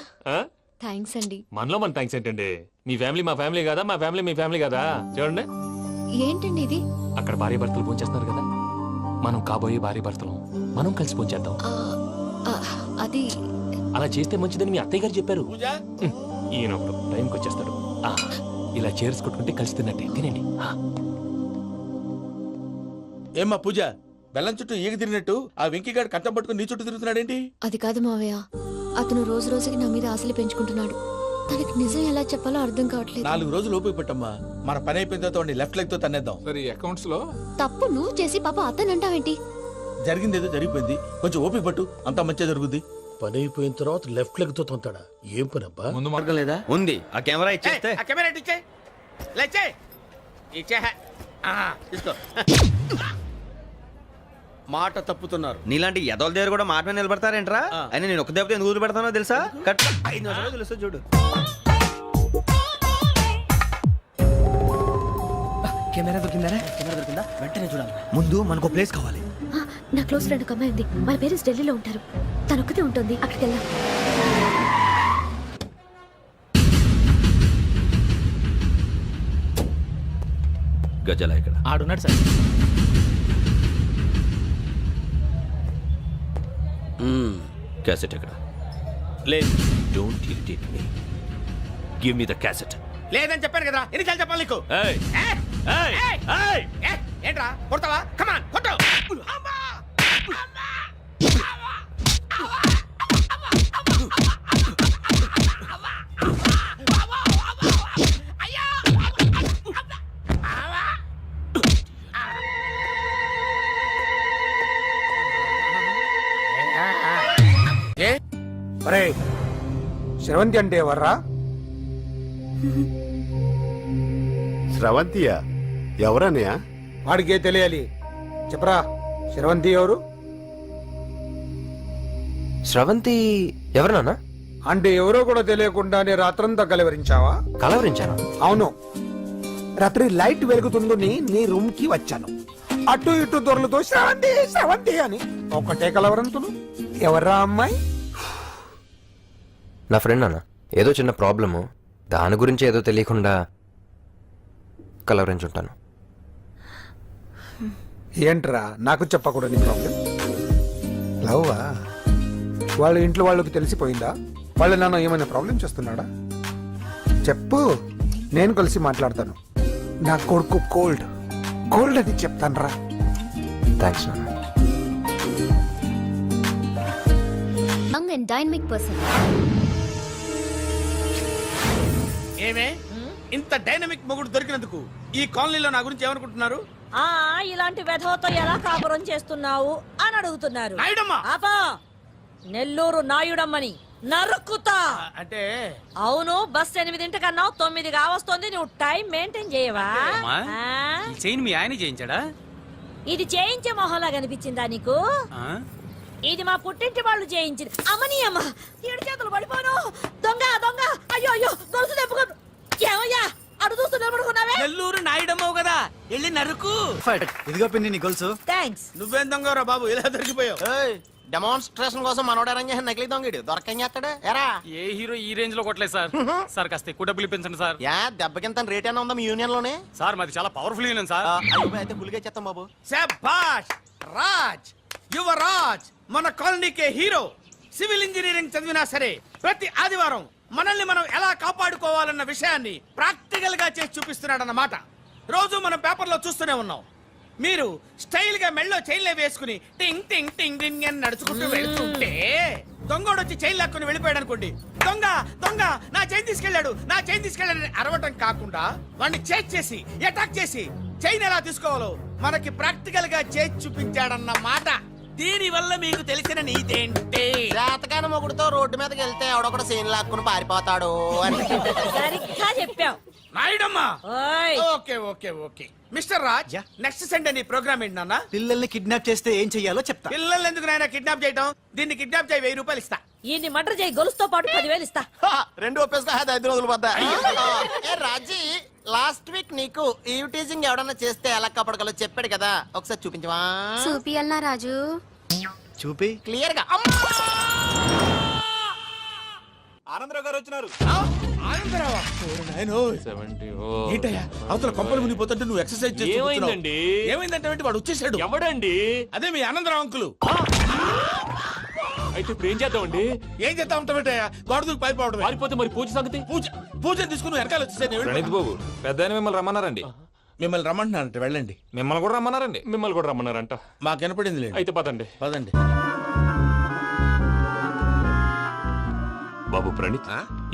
థ్యాంక్స్ అండి. మనలో మన థ్యాంక్స్ ఏంటండి? మీ ఫ్యామిలీ మా ఫ్యామిలీ కదా, మా ఫ్యామిలీ మీ ఫ్యామిలీ కదా. చూడండి ఏంటండి ఇది? అక్కడ భార్య భర్తలు ఫోన్ చేస్తున్నారు కదా, మనం కాబోయే భార్య భర్తలు మనం కలిసి ఫోన్ చేద్దాం. అది అలా చేస్తే మంచిదని మీ అత్తయ్య గారు చెప్పారు. ఈయన ఒకడు టైంకి వచ్చేస్తాడు. ఇలా చేర్స్ కొట్టుకుంటే కలిసి తిన్నట్టే. తినండి. ఏమ్మా పూజ, బెల్లం చుట్టూ ఈగ తిరిగినట్టు ఆ వెంకీగాడు కట్టం పట్టుకుని నీ చుట్టూ తిరుగుతున్నాడేంటి? అది కాదు మావయ్య, అతను రోజు రోజుకి నా మీద ఆశలు పెంచుకుంటున్నాడు. తనకి నిజం ఎలా చెప్పాలో అర్థం కావట్లేదు. 4 రోజులు ఓపిక పట్టమ్మా, మన పని అయిపోయిన తర్వాత లెఫ్ట్ లెగ్ తో తన్నేద్దాం. సరే అకౌంట్స్ లో తప్పు నువ్వు చేసి పాప అతను అంటావేంటి? జరిగింది ఏదో జరిగిపోయింది, కొంచెం ఓపిక పట్టు, అంతా మంచిగా జరుగుద్ది. పని అయిపోయిన తర్వాత లెఫ్ట్ లెగ్ తో తొంతాడా? ఏం పని అబ్బా? ముందు మార్గం లేదా? ఉంది. ఆ కెమెరా ఇచ్చేస్తే ఆ కెమెరా ఇచ్చే లేచే ఇచ్చే తీసుకో. మాట తప్పుతున్నారు. నీలాంటి ఎదల దగ్గర కూడా మాట మీద నిలబడతారేంట్రా? అని నేను ఒక దెబ్బతో ఎందుకు పెడతానో తెలుసా? కట్ 5 నిమిషాలు తెలుసా చూడు. కెమెరా దొరికిందా? కెమెరా దొరికిందా? వెంటనే చూడాలి. ముందు మనకు ప్లేస్ కావాలి. నా క్లోజ్ ఫ్రెండ్ ఒక అమ్మాయి ఉంది. వాళ్ళ పేరెంట్స్ ఢిల్లీలో ఉంటారు. తను ఒక్కతే ఉంటుంది. అక్కడికి వెళ్దాం. గజల ఇక్కడ ఆడున్నాడు సార్. క్యాసెట్ ఎక్కడ? లేదు. Don't irritate me, give me the cassette. లేదని చెప్పాను కదా, ఎన్నిసార్లు చెప్పాలి నీకు? ఏయ్ ఏయ్ ఏయ్ ఏంట్రా కొడతావా? కమాన్ కొట్టు. శ్రవంతి అంటే ఎవర్రా? స్రవంతియా? ఎవరన్నయ్యా? వాడికే తెలియాలి. చెప్పరా, శ్రవంతి ఎవరు? స్రవంతి ఎవరు నాన్న? అంటే ఎవరో కూడా తెలియకుండానే రాత్రంతా కలవరించావా? కలవరించాను. అవును, రాత్రి లైట్ వెలుగుతుందని నీ రూమ్ కి వచ్చాను. అటు ఇటు దొరలతో శ్రవంతి శ్రవంతి అని ఒకటే కలవరంతులు. ఎవర్రా అమ్మాయి? నా ఫ్రెండ్ అన్న, ఏదో చిన్న ప్రాబ్లము, దాని గురించి ఏదో తెలియకుండా కలవరించుంటాను. ఏంట్రా నాకు చెప్పకూడదు ప్రాబ్లం? లవ్వా? వాళ్ళ ఇంట్లో వాళ్ళకి తెలిసిపోయిందా? వాళ్ళ నాన్న ఏమైనా ప్రాబ్లం చేస్తున్నాడా? చెప్పు, నేను కలిసి మాట్లాడతాను. నా కొడుకు కోల్డ్ కోల్డ్ అని చెప్తాను రా. థ్యాంక్స్ నాన్న. Young and dynamic person. ఏమే ఇంత డైనమిక్ మొగుడు దొరికినందుకు ఈ కాలనీలో నా గురించి ఏమనుకుంటున్నారు? ఇలాంటి వెధవతో ఎలా కాపురం చేస్తున్నావు అని అడుగుతున్నారు. నాయుడమ్మా! ఆపా! నెల్లూరు నాయుడమ్మని నరుక్కుతా. అంటే అవును, బస్ 8 9 కావస్తుంది. నువ్వు టైం మెయింటైన్ చేయవా? చైన్ మీ ఆయన చేయించాడా? ఇది చేయించే మొహంలా కనిపించిందా నీకు? ఇది మా పుట్టింటి వాళ్ళు చేయించింది. అమ్మని అమ్మ, 7 చేతులు పడిపోను. దొంగ దొంగ, అయ్యో అయ్యో, గొలుసు తెప్పుకో. ఏమయ్యా అడు చూస్తూ నిలబడుకున్నావే? నెల్లూరు నాయుడమ్మవు కదా, వెళ్ళి నరుకు. ఇదిగో పిన్ని నీ గొలుసు. థ్యాంక్స్. నువ్వేం దొంగరా బాబు, ఇలా దొరికిపోయావు? డెమాన్స్ట్రేషన్ కోసం మనోడు అరేంజ్ చేసిన నకిలీ దొంగడు దొరకని చేస్తాడు ఎరా ఏ హీరో ఈ రేంజ్ లో కొట్టలేదు సార్. సార్ కాస్త ఎక్కువ డబ్బులు ఇప్పించండి సార్. యా దెబ్బకింత రేట్ అయినా ఉందా మీ యూనియన్ లోనే? సార్ మాది చాలా పవర్ఫుల్ యూనియన్ సార్. అయితే గులిగా చేస్తాం బాబు. శభాష్ రాజ్, యువరాజ్, మన కాలనీకే హీరో. సివిల్ ఇంజనీరింగ్ చదివినా సరే ప్రతి ఆదివారం మనల్ని మనం ఎలా కాపాడుకోవాలన్న విషయాన్ని ప్రాక్టికల్ గా చేసి చూపిస్తున్నాడన్నమాట. రోజు మనం పేపర్లో చూస్తూనే ఉన్నాం. మీరు స్టైల్ గా మెళ్ళో చైన్లే వేసుకుని టింగ్ టింగ్ టింగ్ టింగ్ అని నడుచుకుంటూ వెళ్తుంటే దొంగోడు వచ్చి చైన్ లాక్కుని వెళ్ళిపోయాడు అనుకోండి. దొంగ దొంగ నా చైన్ తీసుకెళ్ళాడు, నా చైన్ తీసుకెళ్ళాడని అరవటం కాకుండా వాడిని చేజ్ చేసి అటాక్ చేసి చైన్ ఎలా తీసుకోవాలో మనకి ప్రాక్టికల్ గా చేసి చూపించాడన్న మాట. దీని వల్ల మీకు తెలిసిన నీతేంటి? జాతకాన మొగుడుతో రోడ్డు మీదకి వెళ్తే ఎవడొకడు చైన్ లాక్కుని పారిపోతాడు అని. సరిగ్గా చెప్పావు నాయుడమ్మా. Okay okay okay mister Raj, next Sunday నీ ప్రోగ్రామ్ ఏంటి నాన్న? పిల్లల్ని కిడ్నాప్ చేస్తే ఏం చెయ్యాలో చెప్తా. పిల్లల్ని ఎందుకు నాయన కిడ్నాప్ చేయటం? దీన్ని కిడ్నాప్ చేయి 1000 రూపాయలు ఇస్తా. ఈ మటర్ చేయి గొలుసుతో పాటు 10,000 ఇస్తా. రెండు ఒప్పేసుకో 5 రోజులు పడ్డా. ఏ రాజీ, లాస్ట్ వీక్ నీకు ఈ టీజింగ్ ఎవడన్నా చేస్తే ఎలా కాపాడగలో చెప్పాడు కదా, ఒకసారి చూపించవా? చూపియల్నా రాజు? చూపి క్లియర్ గా. ఆనందరావు గారు వచ్చినారు. ఏంటయ్యా అవతల కొంపలు మునిగిపోతుంటే నువ్వు ఎక్సర్సైజ్ చేస్తున్నావు? ఏమైందండి? ఏమైందంటే వాడు వచ్చేసాడు. ఎవడండి? అదే మీ ఆనందరావు అంకులు. అయితే ఇప్పుడు ఏం చేద్దామండి? ఏం చేస్తా ఉంటావేటయ్యా? గొడవకు పైపోవడం. పారిపోతే మరి పూజ సంగతి? పూజ తీసుకుని నువ్వు వెనకాల వచ్చేసాను. ప్రణీత్ బాబు, పెద్ద మిమ్మల్ని రమ్మన్నారండి. మిమ్మల్ని రమ్మంటున్నారంట, వెళ్ళండి. మిమ్మల్ని కూడా రమ్మన్నారండి. మిమ్మల్ని కూడా రమ్మన్నారంట. మాకు వినపడింది. అయితే పదండి. పదండి. బాబు ప్రణీత్,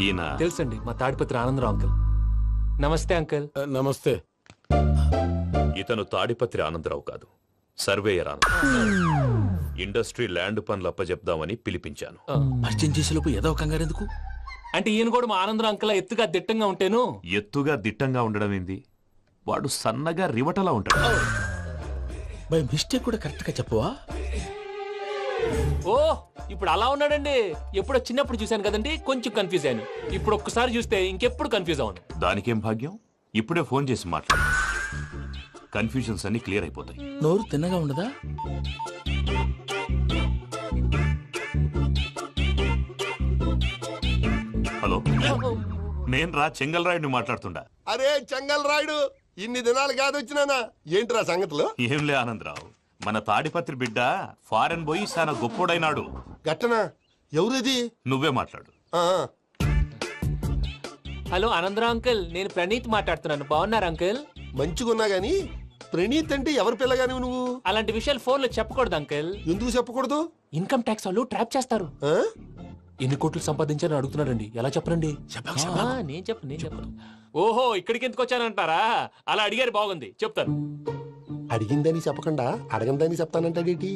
ఈయన తెలుసండి, మా తాడిపత్రి ఆనందరావు అంకుల్. నమస్తే అంకుల్. నమస్తే. ఇతను తాడిపత్రి ఆనందరావు కాదు, సర్వేయర్ ఆనందరావు. ఇండస్ట్రీ ల్యాండ్ పనులు అప్పచెప్దామని పిలిపించాను. పరిచయం చేసేలోపు ఏదో కంగారు ఎందుకు? అంటే ఈయన కూడా మా ఆనందరావు అంకుల్ ఎత్తుగా దిట్టంగా ఉంటేను. ఎత్తుగా దిట్టంగా ఉండడం ఏంది, వాడు సన్నగా రివటలా ఉంటాడు. బై మిస్టేక్ కూడా కరెక్ట్ గా చెప్పవా? ఓ ఇప్పుడు అలా ఉన్నాడండి. ఎప్పుడో చిన్నప్పుడు చూశాను కదండి, కొంచెం కన్ఫ్యూజ్ అయ్యాను. ఇప్పుడు ఒక్కసారి చూస్తే ఇంకెప్పుడు కన్ఫ్యూజ్ అవ్వను. దానికేం భాగ్యం, ఇప్పుడే ఫోన్ చేసి మాట్లాడు. కన్ఫ్యూజన్స్ అన్ని క్లియర్ అయిపోతాయి. నోరు తిన్నగా ఉండదా? హలో, నేను రా చెంగల్ రాయుడిని మాట్లాడుతుండా. అరే చెంగల్ రాయుడు, ఇన్ని దినాలు కాదు వచ్చినానా? ఏంట్రా సంగతులు? ఏంలే ఆనందరావు, మన తాడిపత్రి బిడ్డ ఫారెన్ పోయి చాలా గొప్పోడైనాడు. గట్టనా? ఎవరిది? నువ్వే మాట్లాడు. హలో ఆనందరావు అంకుల్, నేను ప్రణీత్ మాట్లాడుతున్నాను. బాగున్నారు అంకుల్? మంచిగున్నా గాని ప్రణీత్ అంటే ఎవరి పిల్లగాని నువ్వు? అలాంటి విషయాలు ఫోన్ లో చెప్పకూడదు అంకుల్. ఎందుకు చెప్పకూడదు? ఇన్కమ్ ట్యాక్స్ వాళ్ళు ట్రాప్ చేస్తారు. ఎన్ని కోట్లు సంపాదించాలని అడుగుతున్నారండి, ఎలా చెప్పరండి? నేను చెప్పను. ఓహో, ఇక్కడికి ఎందుకు వచ్చానంటారా? అలా అడిగారు, బాగుంది, చెప్తాను. అడిగిందని చెప్పకుండా అడగందని చెప్తానంటాడేటి?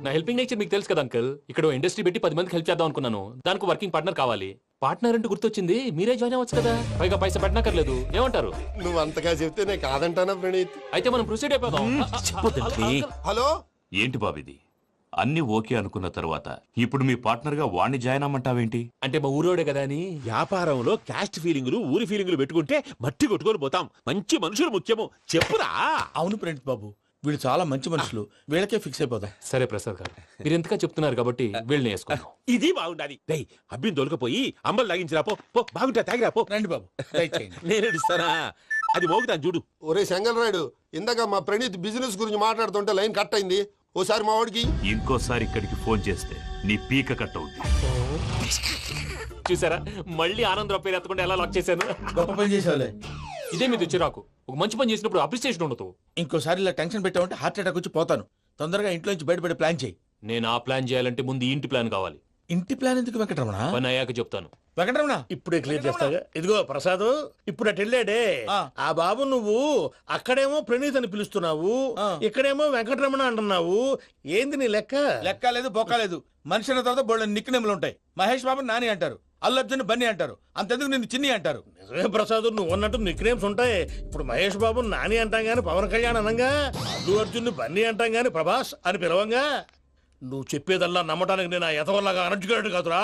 నా హెల్పింగ్ నేచర్ మీకు తెలుసు కదా అంకుల్. ఇక్కడ ఇండస్ట్రీ పెట్టి 10 మందికి హెల్ప్ చేద్దాం అనుకున్నాను. దానికి వర్కింగ్ పార్ట్నర్ కావాలి. పార్ట్నర్ అంటే గుర్తొచ్చింది, మీరే జాయిన్ అవ్వచ్చు కదా, పైగా పైసా పెట్టనక్కర్లేదు. ఏమంటారు? నువ్వు అంతగా చెప్తే నేను కాదంటానా ప్రణీత్? అయితే మనం ప్రొసీడ్ అయిపోదాం. హలో, ఏంటి బాబిది? అన్ని ఓకే అనుకున్న తర్వాత ఇప్పుడు మీ పార్ట్నర్ గా వాణ్ణి జాయిన్ అమ్మంటావేంటి? అంటే మా ఊరోడే కదా అని. వ్యాపారంలో క్యాస్ట్ ఫీలింగులు, ఊరి ఫీలింగులు పెట్టుకుంటే మట్టి కొట్టుకొని పోతాం. మంచి మనుషులు ముఖ్యము, చెప్పురా. అవును ప్రణీత్ బాబు, వీళ్ళు చాలా మంచి మనుషులు, వీళ్ళకే ఫిక్స్ అయిపోదాం. సరే ప్రసాద్ గారు, మీరు ఎంతగా చెప్తున్నారు కాబట్టి వీళ్ళని వేసుకుందాం. ఇది బాగుండాలి. డై అబ్బిని దొలకపోయి అంబలు లాగించిరా పో. బాగుంటా తాగిరా పో. రండి బాబు, నేను ఇస్తానా? అది మోగుతాను చూడు. ఒరే చెంగల్ రాయుడు, ఇందాక మా ప్రణీత్ బిజినెస్ గురించి మాట్లాడుతుంటే లైన్ కట్ అయింది. ఓసారి మా వాడికి ఇంకోసారి ఇక్కడికి ఫోన్ చేస్తే నీ పీక కట్ అవుద్ది. చూసారా, మళ్ళీ ఆనందరావు పేరు ఎత్తకుండా ఎలా లాక్ చేశాను. గొప్ప పని చేసేవాళ్ళే. ఇదే మీద చిరాకు. ఒక మంచి పని చేసినప్పుడు అప్రిసియేషన్ ఉండదు. ఇంకోసారి ఇలా టెన్షన్ పెట్టామంటే హార్ట్ అటాక్ వచ్చి పోతాను. తొందరగా ఇంట్లో నుంచి బయటపడే ప్లాన్ చేయి. నేను ఆ ప్లాన్ చేయాలంటే ముందు ఈ ఇంటి ప్లాన్ కావాలి. ఇంటి ప్లాన్ ఎందుకు వెంకటరమణ? పని అయ్యాక చెప్తాను. వెంకటరమణ ఇప్పుడే క్లియర్ చేస్తాగా. ఇదిగో ప్రసాద్, ఇప్పుడు అటు వెళ్ళాడే ఆ బాబు, నువ్వు అక్కడేమో ప్రణీత్ అని పిలుస్తున్నావు, ఇక్కడేమో వెంకటరమణ అంటున్నావు. ఏంది నీ లెక్క? లెక్క లేదు, బొక్క లేదు. మనిషి అన్న తర్వాత బోళ్ళ నిక్నెములు ఉంటాయి. మహేష్ బాబు నాని అంటారు, అల్లు అర్జున్ బన్నీ అంటారు, అంతెందుకు నిన్ను చిన్ని అంటారు. నిజమే ప్రసాద్, నువ్వు అన్నట్టు నిక్నేమ్స్ ఉంటాయి. ఇప్పుడు మహేష్ బాబు నాని అంటాం గాని పవన్ కళ్యాణ్ అనంగా, అల్లు అర్జున్ బన్నీ అంటాం గాని ప్రభాస్ అని పిలవంగా. నువ్వు చెప్పేదల్లా నమ్మటానికి నేను ఎతవల్లాగా అనర్జుకేటెడ్ కాదురా.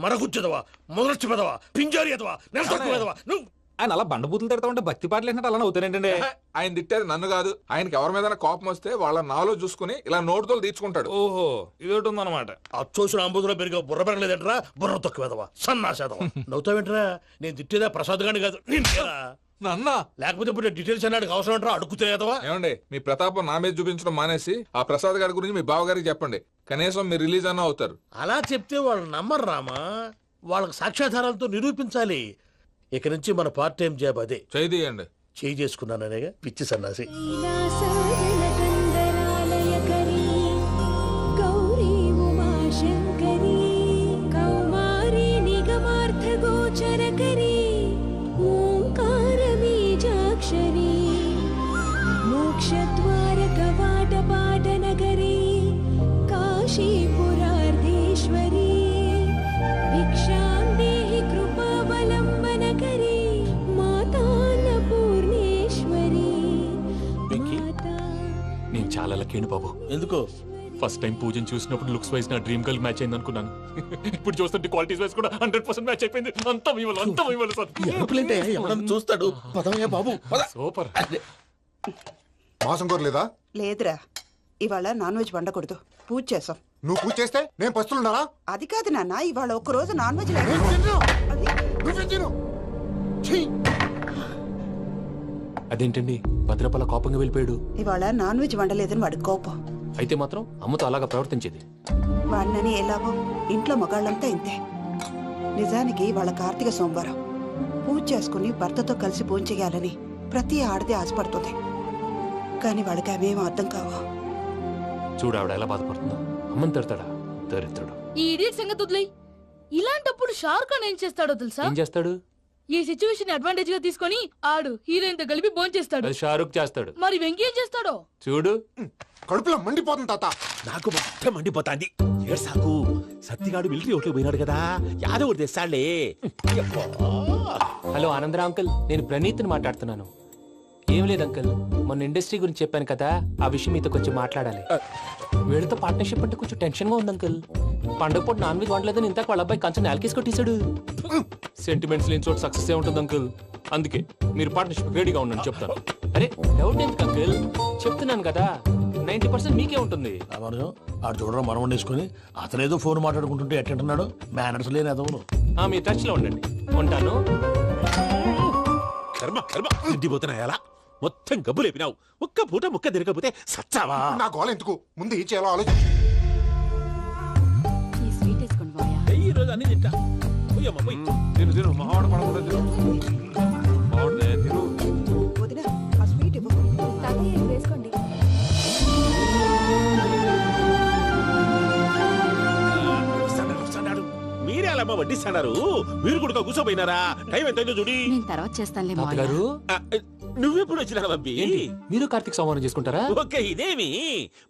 మరగుచ్చదవా, మొదలచ్చి పెదవా, పింజారి ఎదవా, నెలసొక్కు పెదవా. నువ్వు ఆయన అలా బండబూతులు తిడతా ఉంటే భక్తి పాటలు ఏంటంటే అలా అవుతానంటే ఆయన తిట్టేది నన్ను కాదు. ఆయనకి ఎవరి మీద కోపం వస్తే వాళ్ళ నాలో చూసుకుని ఇలా నోటుతో తీర్చుకుంటాడు. ఓహో ఇదొకటి ఉందన్నమాట. అచ్చోసిన అంబుధులో పెరిగే బుర్ర పెరగలేదంటరా, బుర్ర తొక్కువేదవా, సన్నాసేదవా. నవ్వుతావేంట్రా? నేను తిట్టేదా ప్రసాద్ గాని కాదు, నిన్నేరా. నాన్న లేకపోతే ఇప్పుడు డీటెయిల్స్ అన్నాడు అవసరం అంటారా? అడుగుతాయేదవా. ఏమండి, మీ ప్రతాపం నా మీద చూపించడం మానేసి ఆ ప్రసాద్ గారి గురించి మీ బావగారికి చెప్పండి. కనీసం మీరు రిలీజ్ అన్న అవుతారు. అలా చెప్తే వాళ్ళు నమ్మరు రామా. వాళ్ళకి సాక్ష్యాధారాలతో నిరూపించాలి. ఇక నుంచి మన పార్ట్ టైం జాబ్ అదే. చేయండి. చేయి చేసుకున్నాననేగా పిచ్చి సన్నాసి. నేను చాలా లక్కీని బాబు. ఎందుకు? ఫస్ట్ టైం పూజను చూసినప్పుడు లుక్స్ వైజ్ నా డ్రీమ్ గర్ల్ మ్యాచ్ అయింది అనుకున్నాను. ఇప్పుడు చూస్తుంటే క్వాలిటీస్ వైజ్ కూడా 100% మ్యాచ్ అయిపోయింది. అంతా ఇవ్వాలి సార్. ఎవడన్నా చూస్తాడు. పదవయ్యా బాబు, సూపర్. మాసం కోరలేదా? లేదురా, ఇవాళ నాన్ వెజ్ వండకూడదు. పూజ చేసాం. నువ్వు పూజ చేస్తే నేను పస్తులున్నానా? అది కాదు నాన్న, ఇవాళ ఒక్కరోజు నాన్ వెజ్ లేదు. అదేంటండి భద్రపల కోపంగా వెళ్ళిపోయాడు? ఇవాళ నాన్ వెజ్ వండలేదని వాడి కోపం. అయితే మాత్రం అమ్మతో అలాగా ప్రవర్తించేది. వాడినని ఎలాగో ఇంట్లో మగాళ్ళంతా ఇంతే. నిజానికి వాళ్ళ కార్తీక సోమవారం పూజ చేసుకుని భర్తతో కలిసి భోంచేయాలని ప్రతి ఆడది ఆశపడుతుంది. కానీ వాళ్ళకి అవేం అర్థం కావు. చూడు ఆవిడ ఎలా బాధపడుతుందో. అమ్మని తిడతాడా దరిద్రుడు. ఈ ఇడియట్ సంగతి వదిలేయ్. ఇలాంటప్పుడు షారుఖ్ ఖాన్ ఏం చేస్తాడో తెలుసా? ఏం చేస్తాడు? ఈ సిచ్యువేషన్ అడ్వాంటేజ్ గా తీసుకొని ఆడు హీరోయిన్ తో కలిపి భోంచేస్తాడు. అది షారుఖ్ చేస్తాడు. మరి వెంకీ ఏం చేస్తాడో చూడు. కడుపులో మండిపోతుంది తాత. నాకు మొత్తం మండిపోతాంది. సాకు సత్తిగాడు మిలిటరీ ఓట్లు పోయినాడు కదా, యాదవ్ తెస్తాడులే. హలో ఆనందరా అంకుల్, నేను ప్రణీత్ని మాట్లాడుతున్నాను. ఏం లేదు అంకుల్, మొన్న ఇండస్ట్రీ గురించి చెప్పాను కదా, ఆ విషయం మీతో కొంచెం మాట్లాడాలి. వీళ్ళతో పార్ట్నర్షిప్ అంటే కొంచెం టెన్షన్ గా ఉంది అంకుల్. పండుగ పూట నాన్ వెజ్ వండలేదని ఇంతకు వాళ్ళ అబ్బాయి కంచెం నేలకేసి కొట్టేశాడు. సెంటిమెంట్స్ లేని చోట సక్సెస్ ఏ ఉంటుంది అంకుల్. అందుకే మీరు పార్ట్నర్షిప్ రెడీగా ఉండండి చెప్తాను. అరే డౌట్ ఎందుకు అంకుల్, చెప్తున్నాను కదా 90% మీకే ఉంటుంది. ఆడు చూడడం మనం వండేసుకుని అతనేదో ఫోన్ మాట్లాడుకుంటుంటే ఎట్టంటున్నాడు. మేనర్స్ లేని అదవును. మీ టచ్ లో ఉండండి. ఉంటాను. కర్మ కర్మ తిండిపోతున్నాయలా మొత్తం గబ్బు లేపినావు. ఒక్క పూట ముక్క తిరగకపోతే సచ్చావా? నా గోల ఎందుకు, ముందు ఈ చేయాలో ఆలోచించు. ఈ రోజు అన్ని తింటా. పోయమ్మ పోయి తిను తిను, మావాడు పడకుండా తిను. మావాడులే తిను. వదినా, ఆ స్వీట్ ఇవ్వు. వేసుకోండి. మీరే అలా వడ్డిస్తాడారు. మీరు కూడా కూర్చోపోయినారా? టైం ఎంతైందో చూడి. తర్వాత చేస్తానులే తాతగారు. నువ్వెప్పుడు వచ్చినా బంబి? మీరు కార్తీక్ సంహారం చేసుకుంటారా? ఓకే, ఇదేమి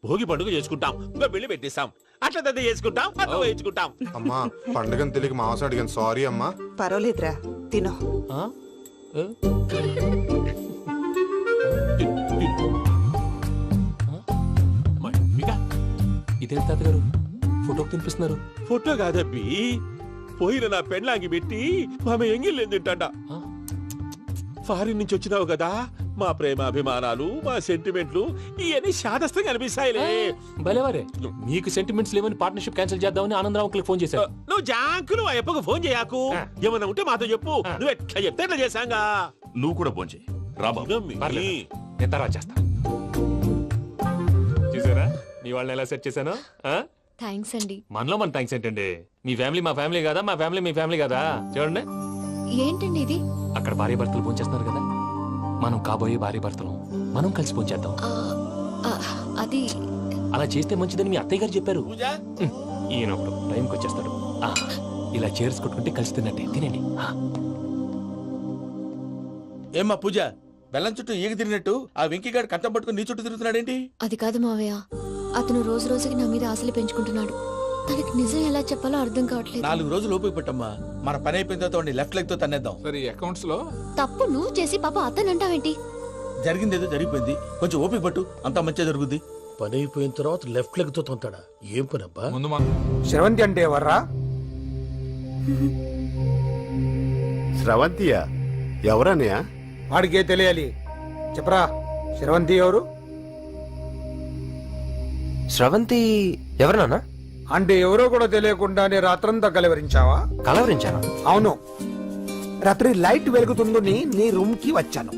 భోగి పండుగ చేసుకుంటాం, ఇంకా పెళ్లి పెట్టేస్తాం, అట్లా దద్ద చేసుకుంటాం, అట్లా వేయించుకుంటాం. అమ్మా పండుగని తెలియక మాంసం అడిగాను, సారీ అమ్మా. పర్వాలేదురా, తినో. ఇదే తాతగారు ఫోటోకి తినిపిస్తున్నారు. ఫోటో కాదబ్బి, పోయిన నా పెళ్ళాంగి పెట్టి ఆమె ఎంగిల్లేం తింటాడ. ఫారిన్ నుంచి వచ్చినావు కదా, మా ప్రేమ అభిమానాలు, మా సెంటిమెంట్లు ఇవన్నీ శాదస్తంగా అనిపిస్తాయిలే. భలేవారే, మీకు సెంటిమెంట్స్ లేవని పార్ట్నర్షిప్ క్యాన్సిల్ చేద్దామని ఆనందరావు అంకుల్ ఫోన్ చేశారు. నువ్వు జాంకులు ఆ ఎప్పకు ఫోన్ చేయకు. ఏమన్నా ఉంటే మాతో చెప్పు. నువ్వు ఎట్లా చెప్తే ఎట్లా చేశాంగా. నువ్వు కూడా ఫోన్ చేయి రాబా. నేను తర్వాత చేస్తా. చూసారా మీ వాళ్ళని ఎలా సెట్ చేశాను? థ్యాంక్స్ అండి. మనలో మన థ్యాంక్స్ ఏంటండి? మీ ఫ్యామిలీ మా ఫ్యామిలీ కదా, మా ఫ్యామిలీ మీ ఫ్యామిలీ కదా. చూడండి, ఏంటండి ఇది? అక్కడ భార్య భర్తలు భోంచేస్తున్నారు కదా, మనం కాబోయే భార్య భర్తలు మనం కలిసి భోంచేద్దాం. అది అలా చేస్తే మంచిదని మీ అత్తయ్య గారు చెప్పారు. ఈయన ఒకడు టైంకి వచ్చేస్తాడు. ఇలా చేర్స్ కొట్టుకుంటే కలిసి తిన్నట్టే. తినండి. ఏమ్మా పూజ, బెల్లం చుట్టూ ఈగ తిరిగినట్టు ఆ వెంకీగాడు కంటం పట్టుకుని నీ చుట్టూ తిరుగుతున్నాడేంటి? అది కాదు మావయ్య, అతను రోజు రోజుకి నా మీద ఆశలు పెంచుకుంటున్నాడు. తనకి నిజం ఎలా చెప్పాలో అర్థం కావట్లేదు. 4 రోజులు ఓపిక పట్టమ్మా, మన పని అయిపోయిన తర్వాత లెఫ్ట్ లెగ్ తో తన్నేద్దాం. సరే, అకౌంట్స్ లో తప్పు నువ్వు చేసి పాప అతను అంటావేంటి? జరిగింది ఏదో జరిగిపోయింది, కొంచెం ఓపిక పట్టు, అంతా మంచిగా జరుగుద్ది. పని అయిపోయిన తర్వాత లెఫ్ట్ లెగ్ తో తొంతాడా? ఏం పని అబ్బా? శ్రవంతి అంటే ఎవర్రా? స్రవంతియా? ఎవరన్నయ్య? వాడికే తెలియాలి. చెప్పరా, శ్రవంతి ఎవరు? స్రవంతి ఎవరు నాన్న? అంటే ఎవరో కూడా తెలియకుండానే రాత్రంతా కలవరించావా? కలవరించాను. అవును, రాత్రి లైట్ వెలుగుతుందని నీ రూమ్ కి వచ్చాను.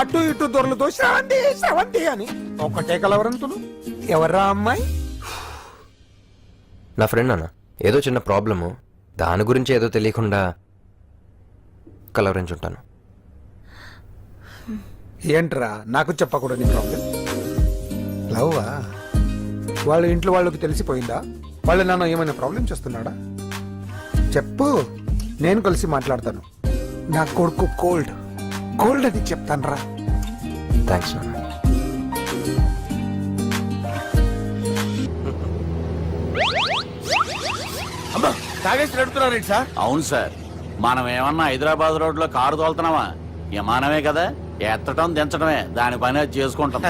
అటు ఇటు దొరలతో శ్రవంతి శ్రవంతి అని ఒకటే కలవరంతులు. ఎవర్రా అమ్మాయి? నా ఫ్రెండ్ అన్న, ఏదో చిన్న ప్రాబ్లము, దాని గురించి ఏదో తెలియకుండా కలవరించుంటాను. ఏంట్రా నాకు చెప్పకూడదు నీ ప్రాబ్లం? లవ్వా? వాళ్ళ ఇంట్లో వాళ్ళకి తెలిసిపోయిందా? వాళ్ళ నాన్న ఏమైనా ప్రాబ్లం చేస్తున్నాడా? చెప్పు, నేను కలిసి మాట్లాడతాను. నా కొడుకు కోల్డ్ కోల్డ్ అని చెప్తాను రా. థ్యాంక్స్ నాన్న. అమ్మా, తాగేసి నడుపుతున్నారేంటి సార్? అవును సార్, మనం ఏమన్నా హైదరాబాద్ రోడ్ లో కారు తోలుతున్నావా? విమానమే కదా, ఎత్తడం దించడమే, దాని పని అది చేసుకుంటాం.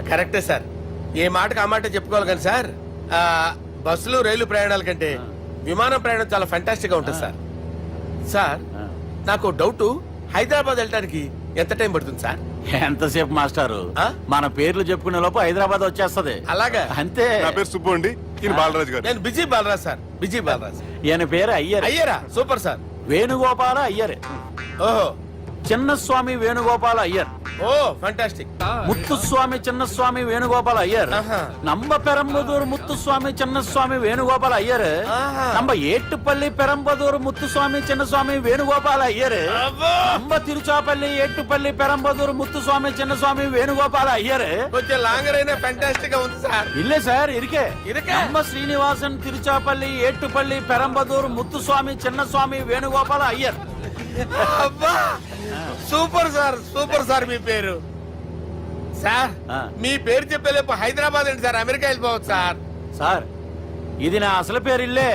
కరెక్టే సార్, ఏ మాటకు ఆ మాట చెప్పుకోవాలి కానీ సార్, బస్సులు రైలు ప్రయాణాల కంటే విమానం ప్రయాణం చాలా ఫంటాస్టిక్ గా ఉంటుంది సార్. సార్, నాకు డౌట్, హైదరాబాద్ వెళ్ళడానికి ఎంత టైం పడుతుంది సార్? ఎంతసేపు మాస్టారు, మన పేర్లు చెప్పుకునే లోపు హైదరాబాద్ వచ్చేస్తది. అలాగా? అంతే. నా పేరు సుబ్బు అండి, ఈయన బాలరాజు గారు. నేను busy Balaraj sir, busy Balaraj. ఈయన పేరు అయ్యర్. అయ్యరా? Super sir. వేణుగోపాల అయ్యర్. ఓహో. చిన్నస్వామి వేణుగోపాల అయ్యర్. Oh fantastic. ముత్తుస్వామి చిన్నస్వామి వేణుగోపాల అయ్యర్. நம்ம பெரம்பதூர் முத்துசுவாமி சின்னசுவாமி வேணுகோபால ஐயர். நம்ம ஏட்டுப்பள்ளி பெரம்பதூர் முத்துசுவாமி சின்னசுவாமி வேணுகோபால ஐயர். நம்ம తిరుచాపల్లి ఏట్టుపల్లి పెరంబదూర్ ముత్తుస్వామి చిన్నస్వామి వేణుగోపాల అయ్యర్. కొంచెం లాంగర్ అయినా ఫంటాస్టిక్ గా ఉంది సార్. ఇల్లే సార్ ఇరికే. நம்ம శ్రీనివాసన్ తిరుచాపల్లి ఏట్టుపల్లి పెరంబదూర్ ముత్తుస్వామి చిన్నస్వామి వేణుగోపాల అయ్యర్. అబ్బా, సూపర్ సార్, సూపర్ సార్. మీ పేరు సార్, మీ పేరు చెప్పేలేపు హైదరాబాద్ అండి సార్, అమెరికా వెళ్ళిపోవచ్చు సార్. సార్, ఇది నా అసలు పేరు ఇల్లే,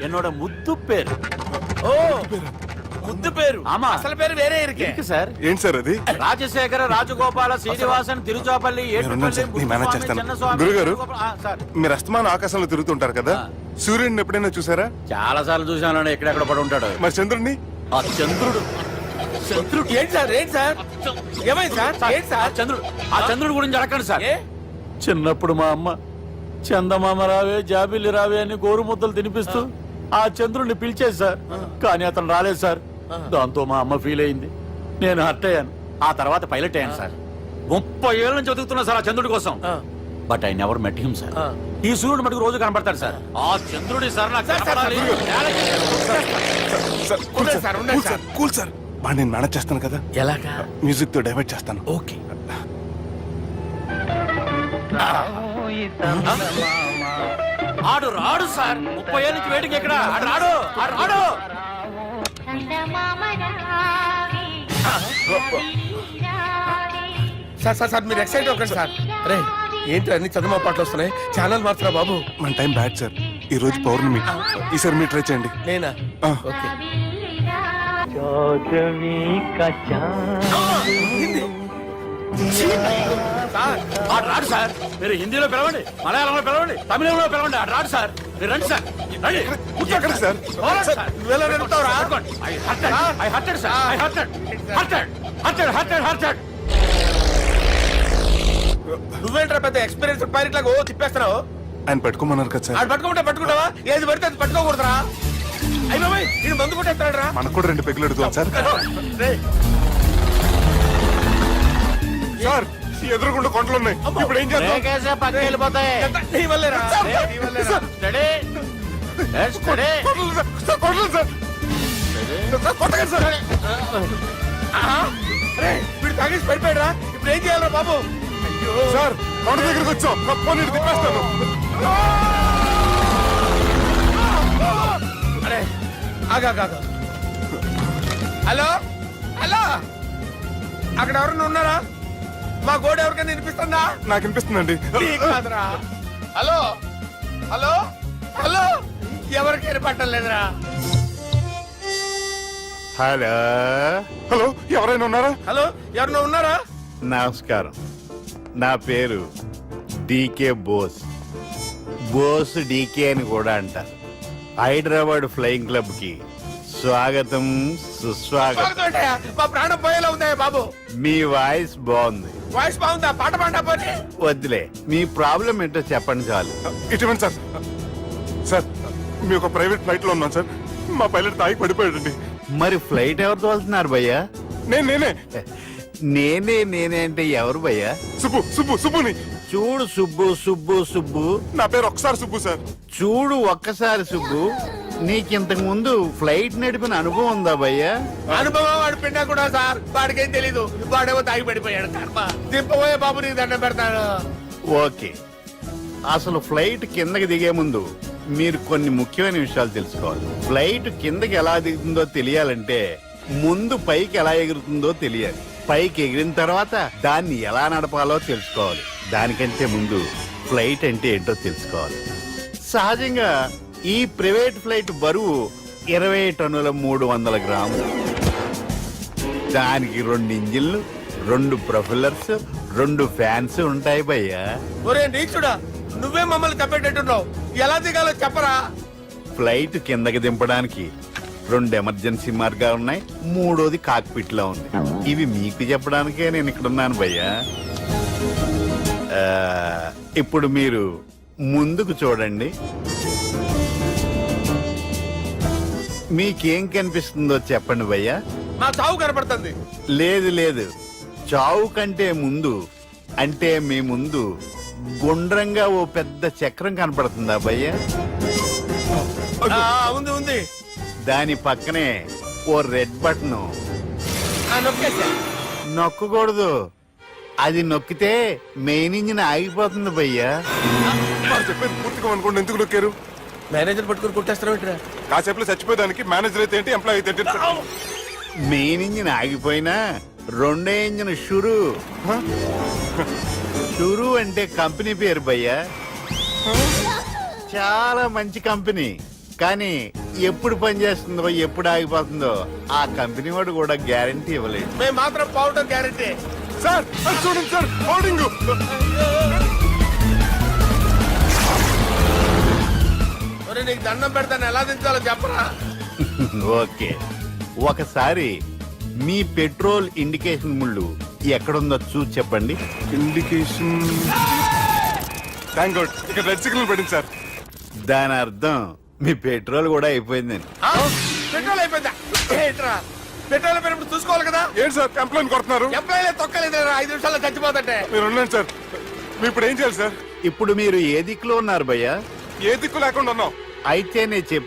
என்னோட ముద్దు పేరు. ఓ, ముద్దు పేరు. అసలు పేరు వేరే ఇరికే సార్. ఏంటి సార్ అది? రాజశేఖర రాజగోపాల శ్రీనివాసన్ తిరుచాపల్లి గురుగారు, మీరు అస్తమాన ఆకాశంలో తిరుగుతుంటారు కదా, సూర్యుడిని ఎప్పుడైనా చూసారా? చాలా సార్లు చూసాను, ఎక్కడెక్కడ పడి ఉంటాడు. మరి చంద్రుడిని? ఆ చంద్రుడు. చంద్రుడు ఏంటి సార్? ఏంటి సార్? ఏమైంది సార్? ఏంటి సార్? చంద్రుడు. ఆ చంద్రుడు గురించి అడగండి సార్. చిన్నప్పుడు మా అమ్మ చందమామ రావే జాబిల్లి రావే అని గోరుముద్దలు తినిపిస్తూ ఆ చంద్రుడిని పిలిచేది సార్, కానీ అతను రాలేదు సార్. దాంతో మా అమ్మ ఫీల్ అయింది, నేను హర్ట్ అయ్యాను. ఆ తర్వాత పైలట్ అయ్యాను సార్. 30 ఏళ్ళ నుంచి చదువుతున్నా సార్ ఆ చంద్రుడి కోసం. But I never met him sir. ఈ సూర్యుడు మటుకు రోజు కనబడతాడు సార్. ఆ చంద్రుడి సార్ నాకు కూల్ సార్, బాగా నేను మేనేజ్ చేస్తాను కదా. ఎలాగా? మ్యూజిక్ తో డైవర్ట్ చేస్తాను. ఓకే. ఆడు రాడు సార్, 30 ఏళ్ళ నుంచి వేటికి ఎక్కడ ఆడు రాడు. ఆడు రాడు. సార్ సార్ సార్, మీరు ఎక్సైట్ అవ్వకండి సార్. అరే ఏంటి అన్ని చదువు పాటలు వస్తున్నాయి, ఛానల్ మారుతున్నా బాబు. మన టైం బ్యాడ్ సార్, ఈ రోజు పౌర్ణమి, ఈసారి మీరు ట్రై చేయండి. నేనా? ఓకే. ఆడు రాడు సార్, మీరు హిందీలో పిలవండి, మలయాళంలో పిలవండి, తమిళంలో పిలవండి, ఆడు రాడు సార్. మీరు రండి సార్, రండి. ఎక్కడ సార్? నువ్వేంట్రా పెద్ద ఎక్స్పీరియన్స్ పైరెట్ లాగా ఓ తిప్పేస్తున్నావు? ఆయన పెట్టుకోమన్నారు కదా సార్. ఆడు పట్టుకుంటే పట్టుకుంటావా? ఏది పడితే అది పట్టుకోకూడదురా. అయ్యి బాబాయ్, ఇది మందు కొట్టేస్తాడు రా. మనకు కూడా 2 పెగ్గులు అడుగుతాం సార్. సార్, ఎదురుకుండా కొండలు ఉన్నాయి, ఇప్పుడు ఏం చేద్దాం? పక్కకి వెళ్ళిపోతాయి. నీ వల్లేరా? వీడు తాగేసి పడిపోయాడు రా. ఇప్పుడు ఏం చేయాలరా బాబు? సార్, కొండ దగ్గరికి వచ్చాం, పోనీ తిప్పేస్తాను. అరే ఆగా. హలో హలో, అక్కడ ఎవరన్నా ఉన్నారా? మా గోడ ఎవరికైనా వినిపిస్తుందా? నాకు వినిపిస్తుందండి. కాదురా. హలో హలో హలో, ఎవరికి పట్టలేదురా. హలో హలో, ఎవరైనా ఉన్నారా? హలో, ఎవరైనా ఉన్నారా? నమస్కారం, నా పేరు డీకే బోస్. బోస్ డీకే అని కూడా అంటారు. హైదరాబాద్ ఫ్లయింగ్ క్లబ్ కి స్వాగతం సుస్వాగతం. మా ప్రాణం పోయేలా ఉందా బాబు? మీ వాయిస్ బాగుంది. వాయిస్ బాగుందా? పాట పాడా పోనీ. వద్దులే, మీ ప్రాబ్లం ఏంటో చెప్పండి చాలు. ఇటువంటి సార్ సార్ మీ ఒక ప్రైవేట్ ఫ్లైట్ లో ఉన్నాం సార్. మా పైలట్ తాగి పడిపోయాడండి. మరి ఫ్లైట్ ఎవరు తోలుతున్నారు భయ్యా? నేనే నేనే అంటే ఎవరు భయ్యా? సుబ్బుని. చూడు సుబ్బు. నా పేరు ఒకసారి సుబ్బు సార్. చూడు ఒక్కసారి సుబ్బు, నీకింతకు ముందు ఫ్లైట్ నడిపిన అనుభవం ఉందా భయ్యా? అనుభవం వాడు పిండా కూడా సార్. వాడికేం తెలీదు. వాడేమో తాగి పడిపోయాడు. కర్మ. దింపబోయే బాబు నీకు దండం పెడతాను. ఓకే, అసలు ఫ్లైట్ కిందకి దిగే ముందు మీరు కొన్ని ముఖ్యమైన విషయాలు తెలుసుకోవాలి. ఫ్లైట్ కిందకి ఎలా దిగుతుందో తెలియాలంటే ముందు పైకి ఎలా ఎగురుతుందో తెలియాలి. పైకి ఎగిరిన తర్వాత దాన్ని ఎలా నడపాలో తెలుసుకోవాలి. దానికంటే ముందు ఫ్లైట్ అంటే ఏంటో తెలుసుకోవాలి. సహజంగా ఈ ప్రైవేట్ ఫ్లైట్ బరువు 20 టన్నుల 300 గ్రాములు. దానికి 2 ఇంజిన్లు, 2 ప్రొఫెల్లర్స్, 2 ఫ్యాన్స్ ఉంటాయి భయ్యా. ఒరే నీచుడా, నువ్వే మమ్మల్ని తప్పేటట్టున్నావు. ఎలా దిగాలో చెప్పరా? ఫ్లైట్ కిందకి దింపడానికి 2 ఎమర్జెన్సీ మార్గాలు ఉన్నాయి. 3వది కాక్పిట్ లో ఉంది. ఇవి మీకు చెప్పడానికే నేను ఇక్కడ ఉన్నాను భయ్యా. ఇప్పుడు మీరు ముందుకు చూడండి. మీకేం కనిపిస్తుందో చెప్పండి భయ్యా. మా చావు కనపడుతుంది. లేదు, చావు కంటే ముందు అంటే మీ ముందు గుండ్రంగా ఓ పెద్ద చక్రం కనపడుతుందా భయ్యా? ఉంది. దాని పక్కనే ఓ రెడ్ బటన్. నొక్కకూడదు. అది నొక్కితే మెయిన్ ఇంజిన్ ఆగిపోతుంది భయ్యా. చెప్పేది పూర్తిగా అనుకోండి. ఎందుకు నొక్కారు? మేనేజర్ పట్టుకుని కుట్టేస్తారా? కాసేపులో చచ్చిపోయేదానికి మేనేజర్ అయితే ఏంటి, ఎంప్లాయ్ అయితే ఏంటి? మెయిన్ ఇంజిన్ ఆగిపోయినా 2వ ఇంజిన్ షురు అంటే కంపెనీ పేరు భయ్యా. చాలా మంచి కంపెనీ. కానీ ఎప్పుడు పనిచేస్తుందో ఎప్పుడు ఆగిపోతుందో ఆ కంపెనీ వాడు కూడా గ్యారంటీ ఇవ్వలేదు. మేము మాత్రం పౌడర్ గ్యారంటీ. సార్ చూడండి సార్, హోర్డింగ్. నీకు దండం పెడతాను, ఎలా దించాలో చెప్పరా? ఓకే, ఒకసారి మీ పెట్రోల్ ఇండికేషన్ ముళ్ళు ఎక్కడుందో చూసి చెప్పండి. ఇండికేషన్. థ్యాంక్ గాడ్, ఇక్కడ రెడ్ సిగ్నల్ పడింది సార్. దాని అర్థం మీ పెట్రోల్ కూడా అయిపోయిందని. పెట్రోల్ అయిపోయిందా? ఏంట్రా పెట్రోల్ అయిపోయినప్పుడు చూసుకోవాలి కదా. ఏంటి సార్ కంప్లైంట్ కొడుతున్నారు? ఎంప్లాయీలే తొక్కలేదు. 5 నిమిషాల్లో చచ్చిపోతుంటే మీరు ఉండండి సార్. మీరు ఇప్పుడు ఏం చేయాలి సార్? ఇప్పుడు మీరు ఏ దిక్కులో ఉన్నారు భయ్యా? ఏ దిక్కు లేకుండా ఉన్నాం. అయితే నేను